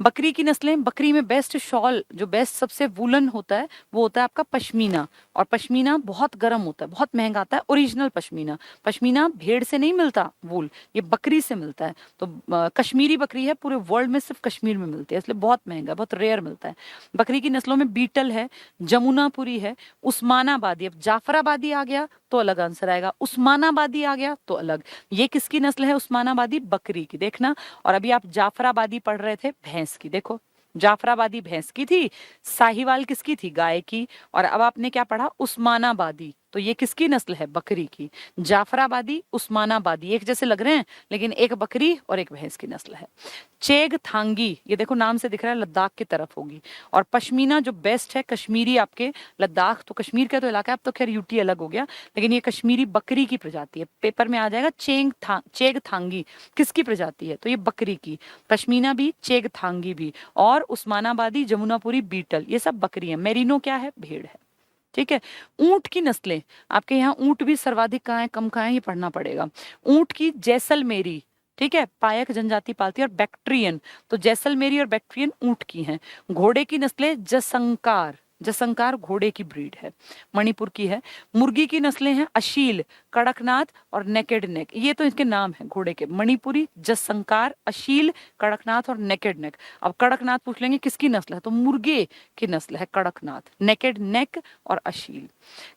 Speaker 1: बकरी की नस्लें, बकरी में बेस्ट शॉल, जो बेस्ट सबसे वुलन होता है, वो होता है आपका पश्मीना। और पश्मीना बहुत गर्म होता है, बहुत महंगा आता है, ओरिजिनल पश्मीना। पश्मीना भेड़ से नहीं मिलता वूल, ये बकरी से मिलता है। तो कश्मीरी बकरी है, पूरे वर्ल्ड में सिर्फ कश्मीर में मिलती है, इसलिए बहुत महंगा, बहुत रेयर मिलता है। बकरी की नस्लों में बीटल है, जमुनापुरी है, उस्मानाबादी। अब जाफराबादी आ गया तो अलग आंसर आएगा, उस्मानाबादी आ गया तो अलग। ये किसकी नस्ल है, उस्मानाबादी, बकरी की, देखना। और अभी आप जाफराबादी पढ़ रहे थे, भैंस की, देखो जाफराबादी भैंस की थी, साहिवाल किसकी थी, गाय की। और अब आपने क्या पढ़ा, उस्मानाबादी, तो ये किसकी नस्ल है, बकरी की। जाफराबादी, उस्मानाबादी एक जैसे लग रहे हैं, लेकिन एक बकरी और एक भैंस की नस्ल है। चेगथांगी, ये देखो नाम से दिख रहा है, लद्दाख की तरफ होगी। और पश्मीना जो बेस्ट है, कश्मीरी आपके लद्दाख, तो कश्मीर का तो इलाका है, अब तो खैर यूटी अलग हो गया, लेकिन ये कश्मीरी बकरी की प्रजाति है। पेपर में आ जाएगा चेगथांगी किसकी प्रजाति है, तो ये बकरी की। पश्मीना भी, चेगथांगी भी, और उस्मानाबादी, जमुनापुरी, बीटल, ये सब बकरी है। मेरिनो क्या है, भेड़ है। ठीक है। ऊंट की नस्लें, आपके यहाँ ऊंट भी सर्वाधिक कहाँ है, कम कहाँ है, ये पढ़ना पड़ेगा। ऊंट की जैसलमेरी, ठीक है, पायक जनजाति पालती है, और बैक्ट्रियन, तो जैसलमेरी और बैक्ट्रियन ऊंट की हैं। घोड़े की नस्लें, जसंकार, जसंकार घोड़े की ब्रीड है, मणिपुर की है। मुर्गी की नस्लें हैं, अशील, कड़कनाथ और नेकेड नेक, ये तो इनके नाम है घोड़े के, मणिपुरी, जसंकार, अशील, कड़कनाथ और नेकेड नेक। अब कड़कनाथ पूछ लेंगे किसकी नस्ल है, तो मुर्गे की नस्ल है कड़कनाथ, नेकेड नेक और अशील।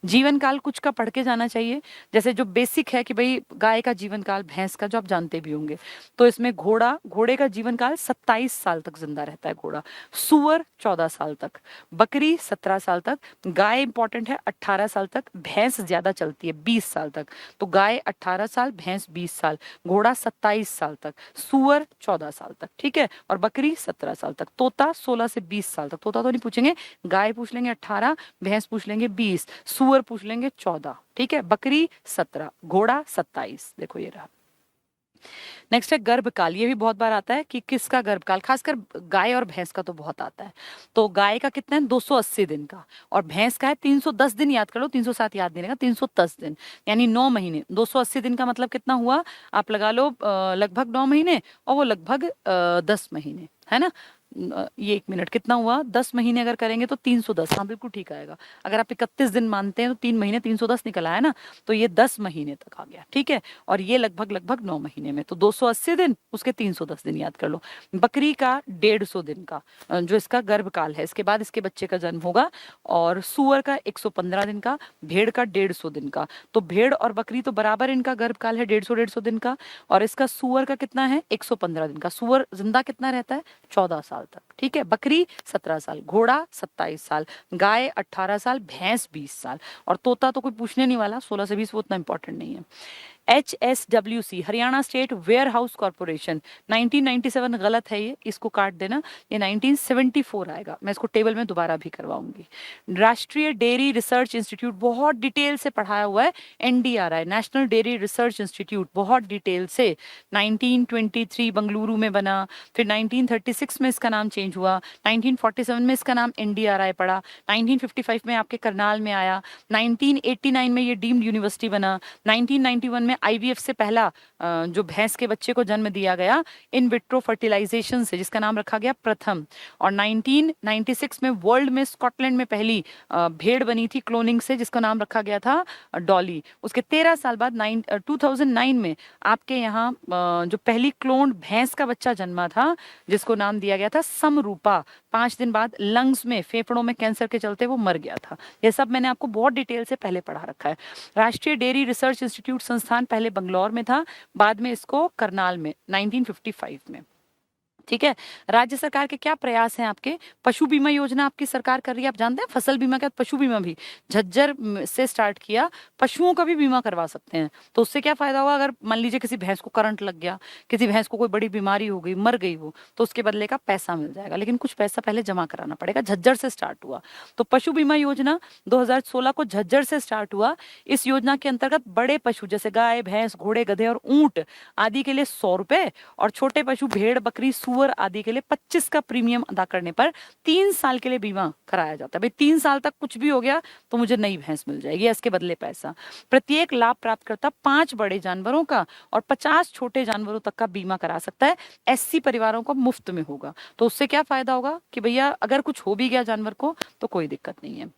Speaker 1: जीवन काल कुछ का पढ़ के जाना चाहिए, जैसे जो बेसिक है कि भाई गाय का जीवन काल, भैंस का, जो आप जानते भी होंगे। तो इसमें घोड़ा, घोड़े का जीवन काल 27 साल तक जिंदा रहता है घोड़ा। सुअर 14 साल तक, बकरी 17 साल तक, गाय इंपॉर्टेंट है 18 साल तक, भैंस ज्यादा चलती है 20 साल तक। तो गाय 18 साल, भैंस 20 साल, घोड़ा 27 साल तक, सुअर 14 साल तक, ठीक है, और बकरी 17 साल तक। तोता 16 से 20 साल तक, तोता तो नहीं पूछेंगे, गाय पूछ लेंगे 18, भैंस पूछ लेंगे 20, सुअर पूछ लेंगे 14, ठीक है, बकरी 17, घोड़ा 27। देखो ये रहा। नेक्स्ट है गर्भकाल, ये भी बहुत बार आता है कि किसका गर्भकाल, खासकर गाय और भैंस का तो बहुत आता है। तो गाय का कितना है, 280 दिन का, और भैंस का है 310 दिन, याद कर लो, 307 याद नहीं रहेगा, 310 दिन, यानी 9 महीने। 280 दिन का मतलब कितना हुआ, आप लगा लो लगभग 9 महीने, और वो लगभग 10 महीने, है ना। ये 1 मिनट कितना हुआ, 10 महीने अगर करेंगे तो 310, हाँ बिल्कुल ठीक आएगा। अगर आप 31 दिन मानते हैं तो 3 महीने 310 निकल आया ना, तो ये 10 महीने तक आ गया, ठीक है। और ये लगभग लगभग 9 महीने में, तो 280 दिन, उसके 310 दिन याद कर लो। बकरी का 150 दिन का जो इसका गर्भकाल है, इसके बाद इसके बच्चे का जन्म होगा। और सुअर का 115 दिन का, भेड़ का 150 दिन का। तो भेड़ और बकरी तो बराबर इनका गर्भकाल है 150 दिन का, और इसका सुअर का कितना है 115 दिन का। सुअर जिंदा कितना रहता है, 14 साल तक, ठीक है। बकरी 17 साल, घोड़ा 27 साल, गाय 18 साल, भैंस 20 साल, और तोता तो कोई पूछने नहीं वाला, 16 से 20 वो उतना इंपॉर्टेंट नहीं है। HSWC, Haryana state warehouse corporation, 1997 गलत है ये, इसको काट देना, ये 1974 आएगा, मैं इसको टेबल में दोबारा भी करवाऊंगी। राष्ट्रीय डेयरी रिसर्च इंस्टीट्यूट, बहुत डिटेल से पढ़ाया हुआ है, NDRI, national dairy research institute, बहुत डिटेल से, 1923 बंगलुरु में बना, फिर 1936 में इसका नाम चेंज हुआ, 1947 में इसका नाम NDRI पड़ा, 1955 में आपके करनाल में आया, 1989 में ये डीम्ड यूनिवर्सिटी बना, 1991 में आईवीएफ से पहला जो भैंस के बच्चे को जन्म दिया गया इन विट्रो फर्टिलाइजेशन से, जिसका नाम रखा गया प्रथम। और 1996 में वर्ल्ड में स्कॉटलैंड में पहली भेड़ बनी थी क्लोनिंग से, जिसका नाम रखा गया था डॉली। उसके 13 साल बाद 2009 में आपके यहाँ जो पहली क्लोन्ड भैंस का बच्चा जन्मा था, जिसको नाम दिया गया था समरूपा। 5 दिन बाद लंग्स में, फेफड़ों में कैंसर के चलते वो मर गया था। ये सब मैंने आपको बहुत डिटेल से पहले पढ़ा रखा है। राष्ट्रीय डेयरी रिसर्च इंस्टीट्यूट संस्थान पहले बंगलौर में था, बाद में इसको करनाल में 1955 में। ठीक है। राज्य सरकार के क्या प्रयास हैं आपके? पशु बीमा योजना आपकी सरकार कर रही है। आप जानते हैं फसल बीमा के बाद पशु बीमा भी झज्जर से स्टार्ट किया। पशुओं का भी बीमा करवा सकते हैं। तो उससे क्या फायदा होगा? अगर मान लीजिए किसी भैंस को करंट लग गया, किसी भैंस को कोई बड़ी बीमारी हो गई, मर गई वो, तो उसके बदले का पैसा मिल जाएगा, लेकिन कुछ पैसा पहले जमा कराना पड़ेगा। झज्जर से स्टार्ट हुआ। तो पशु बीमा योजना 2016 को झज्जर से स्टार्ट हुआ। इस योजना के अंतर्गत बड़े पशु जैसे गाय, भैंस, घोड़े, गधे और ऊंट आदि के लिए 100 रुपए, और छोटे पशु भेड़, बकरी, सुअर आदि के लिए 25 का प्रीमियम अदा करने पर 3 साल के लिए बीमा कराया जाता है। भाई 3 साल तक कुछ भी हो गया तो मुझे नई भैंस मिल जाएगी, इसके बदले पैसा। प्रत्येक लाभ प्राप्तकर्ता 5 बड़े जानवरों का और 50 छोटे जानवरों तक का बीमा करा सकता है। एससी परिवारों को मुफ्त में होगा। तो उससे क्या फायदा होगा कि भैया अगर कुछ हो भी गया जानवर को तो कोई दिक्कत नहीं है।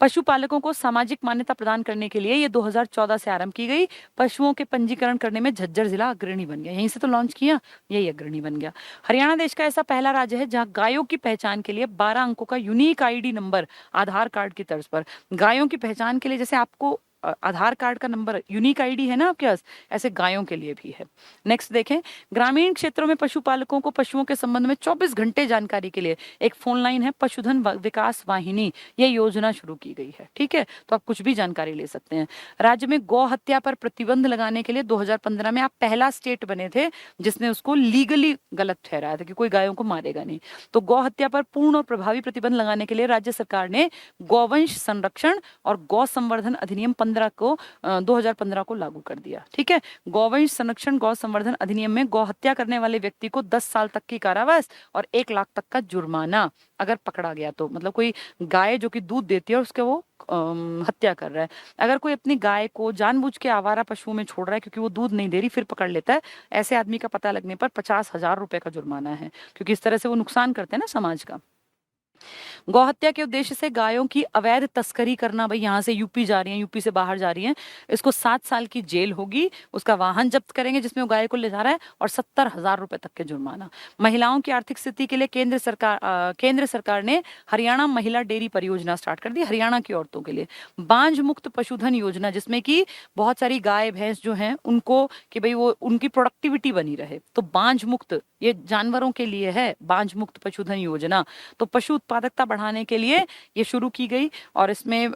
Speaker 1: पशुपालकों को सामाजिक मान्यता प्रदान करने के लिए ये 2014 से आरंभ की गई। पशुओं के पंजीकरण करने में झज्जर जिला अग्रणी बन गया। यहीं से तो लॉन्च किया, यही अग्रणी बन गया। हरियाणा देश का ऐसा पहला राज्य है जहां गायों की पहचान के लिए 12 अंकों का यूनिक आईडी नंबर, आधार कार्ड की तर्ज पर गायों की पहचान के लिए, जैसे आपको आधार कार्ड का नंबर यूनिक आईडी है ना आपके पास, ऐसे गायों के लिए भी है। नेक्स्ट देखें, ग्रामीण क्षेत्रों में पशुपालकों को पशुओं के संबंध में 24 घंटे जानकारी के लिए एक फोन लाइन है, पशुधन विकास वाहिनी। ये योजना शुरू की गई है। ठीक है, तो आप कुछ भी जानकारी ले सकते हैं। राज्य में गौ हत्या पर प्रतिबंध लगाने के लिए 2015 में आप पहला स्टेट बने थे जिसने उसको लीगली गलत ठहराया था कि कोई गायों को मारेगा नहीं। तो गौ हत्या पर पूर्ण और प्रभावी प्रतिबंध लगाने के लिए राज्य सरकार ने गौवंश संरक्षण और गौ संवर्धन अधिनियम 2015 को लागू कर दिया। ठीक है, गौवंश संरक्षण गौ संवर्धन अधिनियम में गौ हत्या करने वाले व्यक्ति को 10 साल तक की कारावास और 1 लाख तक का जुर्माना अगर पकड़ा गया तो। मतलब कोई गाय जो कि दूध देती है और उसके वो हत्या कर रहा है, अगर कोई अपनी गाय को जानबूझ के आवारा पशुओं में छोड़ रहा है क्योंकि वो दूध नहीं दे रही, फिर पकड़ लेता है, ऐसे आदमी का पता लगने पर 50,000 रुपए का जुर्माना है, क्योंकि इस तरह से वो नुकसान करते हैं ना समाज का। गौ हत्या के उद्देश्य से गायों की अवैध तस्करी करना, भाई यहाँ से यूपी जा रही है, यूपी से बाहर जा रही है, इसको 7 साल की जेल होगी, उसका वाहन जब्त करेंगे जिसमें वो गाय को ले जा रहा है, और 70,000 रुपए तक के जुर्माना। महिलाओं की आर्थिक स्थिति के लिए केंद्र सरकार ने हरियाणा महिला डेयरी परियोजना स्टार्ट कर दी, हरियाणा की औरतों के लिए। बांझ मुक्त पशुधन योजना, जिसमें कि बहुत सारी गाय भैंस जो हैं उनको कि भाई वो उनकी प्रोडक्टिविटी बनी रहे, तो बांझ मुक्त, ये जानवरों के लिए है बांझ मुक्त पशुधन योजना। तो पशु उत्पादकता बढ़ाने के लिए ये शुरू की गई, और इसमें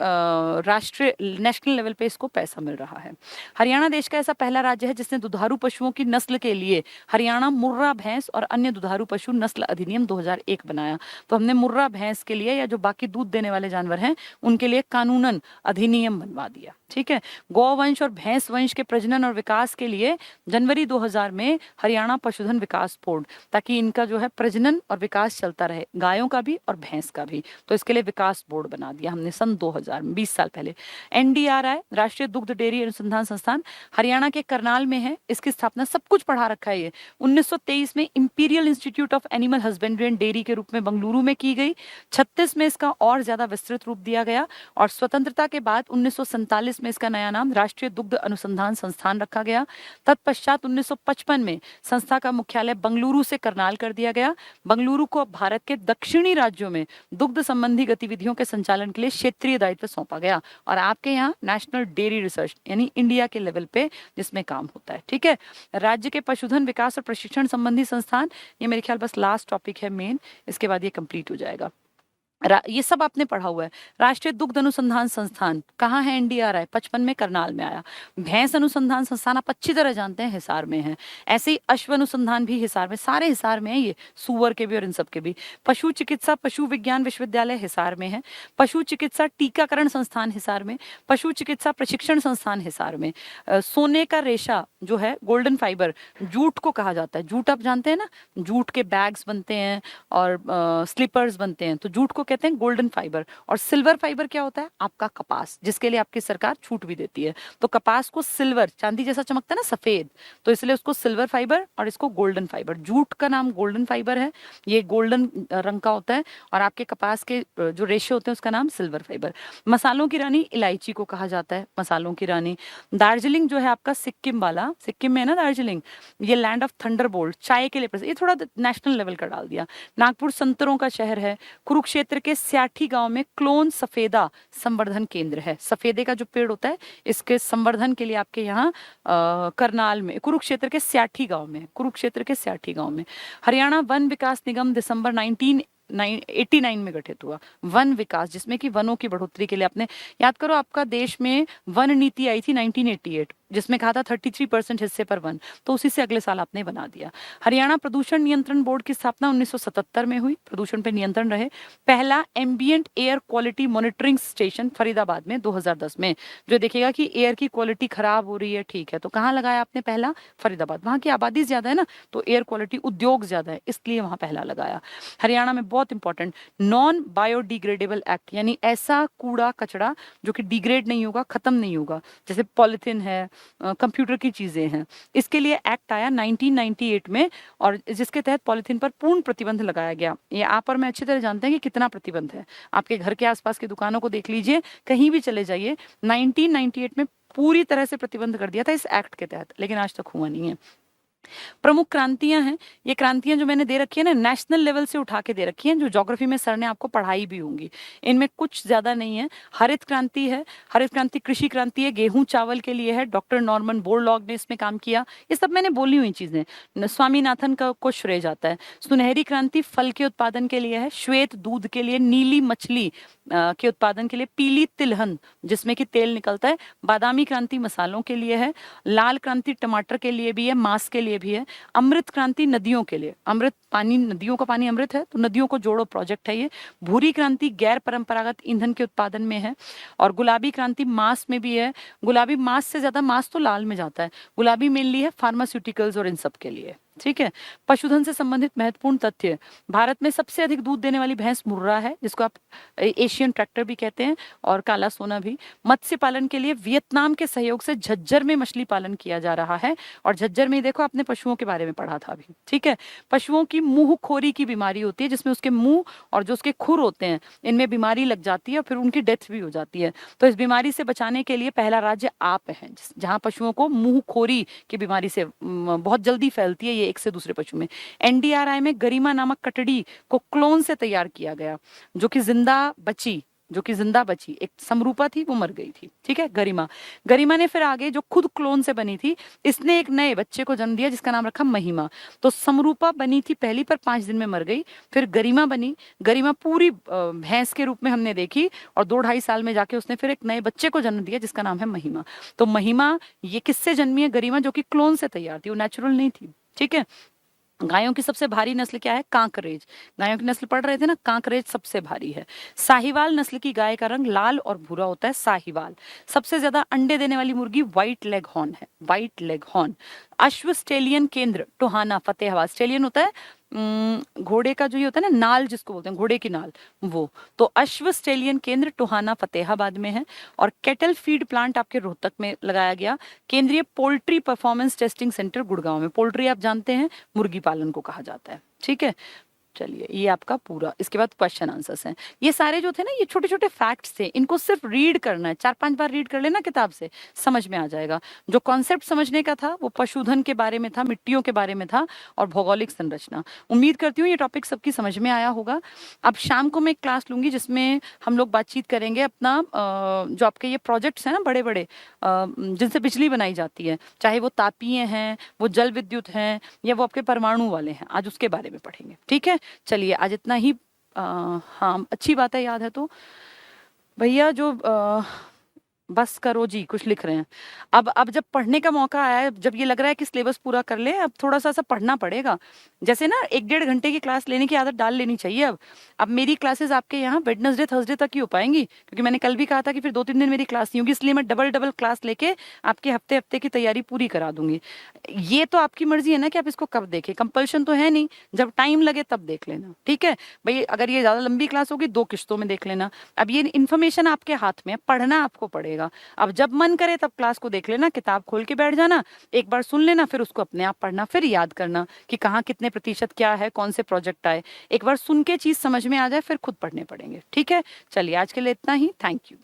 Speaker 1: राष्ट्रीय नेशनल लेवल पे इसको पैसा मिल रहा है। हरियाणा देश का ऐसा पहला राज्य है जिसने दुधारू पशुओं की नस्ल के लिए हरियाणा मुर्रा भैंस और अन्य दुधारू पशु नस्ल अधिनियम 2001 बनाया। तो हमने मुर्रा भैंस के लिए या जो बाकी दूध देने वाले जानवर हैं उनके लिए कानूनन अधिनियम बनवा दिया। ठीक है, गौवंश और भैंस वंश के प्रजनन और विकास के लिए जनवरी 2000 में हरियाणा पशुधन विकास बोर्ड, ताकि इनका जो है प्रजनन और विकास चलता रहे, गायों का भी और भैंस का भी, तो इसके लिए विकास बोर्ड बना दिया हमने सन 2000 में, 20 साल पहले। एनडीआरआई, राष्ट्रीय दुग्ध डेयरी अनुसंधान संस्थान, हरियाणा के करनाल में है। इसकी स्थापना सब कुछ पढ़ा रखा है ये 1923 में imperial institute of animal husbandry and dairy के रूप में बंगलुरु में की गई। 36 में इसका और ज्यादा विस्तृत रूप दिया गया, और स्वतंत्रता के बाद 1947 में इसका नया नाम राष्ट्रीय दुग्ध अनुसंधान संस्थान रखा गया। तत्पश्चात 1955 में संस्था का मुख्यालय बंगलुरु से करनाल कर दिया गया। बंगलुरु को भारत के दक्षिणी राज्यों में दुग्ध संबंधी गतिविधियों के संचालन के लिए क्षेत्रीय दायित्व सौंपा गया, और आपके यहाँ नेशनल डेयरी रिसर्च यानी इंडिया के लेवल पे जिसमें काम होता है। ठीक है, राज्य के पशुधन विकास और प्रशिक्षण संबंधी संस्थान, ये मेरे ख्याल बस लास्ट टॉपिक है मेन, इसके बाद ये कंप्लीट हो जाएगा। ये सब आपने पढ़ा हुआ है। राष्ट्रीय दुग्ध अनुसंधान संस्थान कहाँ है? एनडीआरआई 55 में करनाल में आया। भैंस अनुसंधान संस्थान आप अच्छी तरह जानते हैं हिसार में है। ऐसे ही अश्व अनुसंधान भी हिसार में, सारे हिसार में है, ये सुअर के भी और इन सब के भी। पशु चिकित्सा पशु विज्ञान विश्वविद्यालय हिसार में है। पशु चिकित्सा टीकाकरण संस्थान हिसार में। पशु चिकित्सा प्रशिक्षण संस्थान हिसार में। सोने का रेशा जो है, गोल्डन फाइबर, जूट को कहा जाता है। जूट आप जानते हैं ना, जूट के बैग्स बनते हैं और स्लीपर्स बनते हैं, तो जूट को कहते हैं गोल्डन फाइबर। और सिल्वर फाइबर क्या होता है? आपका कपास, जिसके लिए आपकी सरकार छूट भी देती है। तो कपास को सिल्वर, चांदी जैसा चमकता है ना, सफेद, तो इसलिए उसको सिल्वर फाइबर और इसको गोल्डन फाइबर। जूट का नाम गोल्डन फाइबर है, ये गोल्डन रंग का होता है, और आपके कपास के जो रेशे होते हैं उसका नाम सिल्वर फाइबर। मसालों की रानी इलायची को कहा जाता है, मसालों की रानी। दार्जिलिंग जो है आपका सिक्किम वाला, सिक्किम में है ना दार्जिलिंग, ये लैंड ऑफ थंडरबोल्ट, चाय के लिए ये थोड़ा नेशनल लेवल का डाल दिया। नागपुर संतरों का शहर है। कुरुक्षेत्र के स्याठी गांव में क्लोन सफेदा संवर्धन केंद्र है। सफेदे का जो पेड़ होता है, इसके संवर्धन के लिए आपके यहाँ करनाल में, कुरुक्षेत्र के स्याठी गांव में, कुरुक्षेत्र के स्याठी गांव में। हरियाणा वन विकास निगम दिसंबर 1989 में गठित हुआ। वन विकास, जिसमें कि वनों की बढ़ोतरी के लिए, आपने याद करो, आपका देश में वन नीति आई थी 1988, जिसमें कहा था 33% हिस्से पर वन, तो उसी से अगले साल आपने बना दिया। हरियाणा प्रदूषण नियंत्रण बोर्ड की स्थापना 1977 में हुई, प्रदूषण पे नियंत्रण रहे। पहला ambient air quality monitoring station Faridabad में 2010 में, जो देखेगा कि एयर की क्वालिटी खराब हो रही है, ठीक है, तो कहाँ लगाया आपने पहला? फरीदाबाद। वहां की आबादी ज्यादा है ना, तो एयर क्वालिटी उद्योग ज्यादा है, इसलिए वहां पहला लगाया। हरियाणा में बहुत इंपॉर्टेंट नॉन बायोडिग्रेडेबल एक्ट, यानी ऐसा कूड़ा कचरा जो कि डिग्रेड नहीं होगा, खत्म नहीं होगा, जैसे पॉलिथीन है, कंप्यूटर की चीजें हैं, इसके लिए एक्ट आया 1998 में, और जिसके तहत पॉलिथीन पर पूर्ण प्रतिबंध लगाया गया। ये आप और मैं अच्छी तरह जानते हैं कि कितना प्रतिबंध है। आपके घर के आसपास की दुकानों को देख लीजिए, कहीं भी चले जाइए, 1998 में पूरी तरह से प्रतिबंध कर दिया था इस एक्ट के तहत, लेकिन आज तक हुआ नहीं है। प्रमुख क्रांतियां हैं, ये क्रांतियां जो मैंने दे रखी है ना, नेशनल लेवल से उठा के दे रखी हैं, जो ज्योग्राफी में सर ने आपको पढ़ाई भी होंगी, इनमें कुछ ज्यादा नहीं है। हरित क्रांति है, हरित क्रांति कृषि क्रांति है, गेहूं चावल के लिए है, डॉक्टर नॉर्मन बोरलॉग ने इसमें काम किया, ये सब मैंने बोली हुई चीजें, स्वामीनाथन का को श्रेय जाता है। सुनहरी क्रांति फल के उत्पादन के लिए है, श्वेत दूध के लिए, नीली मछली के उत्पादन के लिए, पीली तिलहन जिसमें कि तेल निकलता है, बादामी क्रांति मसालों के लिए है, लाल क्रांति टमाटर के लिए भी है, मांस के लिए भी है, अमृत क्रांति नदियों के लिए, अमृत पानी, नदियों का पानी अमृत है, तो नदियों को जोड़ो प्रोजेक्ट है ये। भूरी क्रांति गैर परंपरागत ईंधन के उत्पादन में है, और गुलाबी क्रांति मांस में भी है। गुलाबी मांस से ज्यादा, मांस तो लाल में जाता है, गुलाबी मेनली है फार्मास्यूटिकल्स और इन सब के लिए, ठीक है। पशुधन से संबंधित महत्वपूर्ण तथ्य, भारत में सबसे अधिक दूध देने वाली भैंस मुर्रा है, जिसको आप एशियन ट्रैक्टर भी कहते हैं, और काला सोना भी। मत्स्य पालन के लिए वियतनाम के सहयोग से झज्जर में मछली पालन किया जा रहा है, और झज्जर में देखो, आपने पशुओं के बारे में पढ़ा था अभी, ठीक है। पशुओं की मुंहखोरी की बीमारी होती है, जिसमें उसके मुंह और जो उसके खुर होते हैं, इनमें बीमारी लग जाती है और फिर उनकी डेथ भी हो जाती है। तो इस बीमारी से बचाने के लिए पहला राज्य आप है, जहाँ पशुओं को मुंहखोरी की बीमारी से बहुत जल्दी फैलती है, ये एक से दूसरे पशु में। एनडीआरआई में गरिमा नामक कटड़ी को क्लोन से तैयार किया गया, जो कि जिंदा बची, एक समरूपा थी, वो मर गई थी, ठीक है। गरिमा ने फिर आगे जो खुद क्लोन से बनी थी, इसने एक नए बच्चे को जन्म दिया, जिसका नाम रखा महिमा। तो समरूपा बनी थी पहली, पर 5 दिन में मर गई, फिर गरिमा बनी। गरिमा पूरी भैंस के रूप में हमने देखी, और 2-2.5 साल में जाके उसने फिर एक नए बच्चे को जन्म दिया, जिसका नाम है महिमा। तो महिमा ये किससे जन्मी है? गरिमा, जो कि क्लोन से तैयार थी, वो नेचुरल नहीं थी, ठीक है। गायों की सबसे भारी नस्ल क्या है? कांकरेज। गायों की नस्ल पढ़ रहे थे ना, कांकरेज सबसे भारी है। साहिवाल नस्ल की गाय का रंग लाल और भूरा होता है, साहिवाल। सबसे ज्यादा अंडे देने वाली मुर्गी व्हाइट लेग हॉर्न है, व्हाइट लेग हॉर्न। अश्व स्टेलियन केंद्र टोहाना फतेहाबाद। स्टेलियन होता है घोड़े का, जो ये होता है ना, नाल जिसको बोलते हैं, घोड़े की नाल, वो। तो अश्व स्टेलियन केंद्र टोहाना फतेहाबाद में है। और कैटल फीड प्लांट आपके रोहतक में लगाया गया। केंद्रीय poultry performance testing centre Gurgaon में। पोल्ट्री आप जानते हैं मुर्गी पालन को कहा जाता है, ठीक है। चलिए, ये आपका पूरा, इसके बाद क्वेश्चन आंसर्स हैं। ये सारे जो थे ना, ये छोटे छोटे फैक्ट्स थे, इनको सिर्फ रीड करना है, 4-5 बार रीड कर लेना किताब से, समझ में आ जाएगा। जो कॉन्सेप्ट समझने का था वो पशुधन के बारे में था, मिट्टियों के बारे में था, और भौगोलिक संरचना। उम्मीद करती हूँ ये टॉपिक सबकी समझ में आया होगा। अब शाम को मैं एक क्लास लूंगी, जिसमें हम लोग बातचीत करेंगे अपना जो आपके ये प्रोजेक्ट्स हैं ना, बड़े बड़े जिनसे बिजली बनाई जाती है, चाहे वो तापीय हैं, वो जल विद्युत हैं, या वो आपके परमाणु वाले हैं, आज उसके बारे में पढ़ेंगे, ठीक है। चलिए, आज इतना ही। हाँ, अच्छी बात है, याद है तो भैया, जो बस करो जी, कुछ लिख रहे हैं। अब जब पढ़ने का मौका आया है, जब ये लग रहा है कि सिलेबस पूरा कर ले, अब थोड़ा सा पढ़ना पड़ेगा। जैसे ना 1 डेढ़ घंटे की क्लास लेने की आदत डाल लेनी चाहिए अब मेरी क्लासेस आपके यहाँ वेडनेसडे थर्सडे तक ही हो पाएंगी, क्योंकि मैंने कल भी कहा था कि फिर 2 3 दिन मेरी क्लास नहीं होगी, इसलिए मैं डबल डबल क्लास लेके आपके हफ्ते हफ्ते की तैयारी पूरी करा दूंगी। ये तो आपकी मर्जी है ना कि आप इसको कब देखें, कंपल्शन तो है नहीं, जब टाइम लगे तब देख लेना, ठीक है भाई। अगर ये ज्यादा लंबी क्लास होगी 2 किश्तों में देख लेना। अब ये इन्फॉर्मेशन आपके हाथ में है, पढ़ना आपको पड़ेगा। अब जब मन करे तब क्लास को देख लेना, किताब खोल के बैठ जाना, एक बार सुन लेना, फिर उसको अपने आप पढ़ना, फिर याद करना कि कहाँ कितने प्रतिशत क्या है, कौन से प्रोजेक्ट आए। एक बार सुन के चीज समझ में आ जाए फिर खुद पढ़ने पड़ेंगे, ठीक है। चलिए आज के लिए इतना ही, थैंक यू।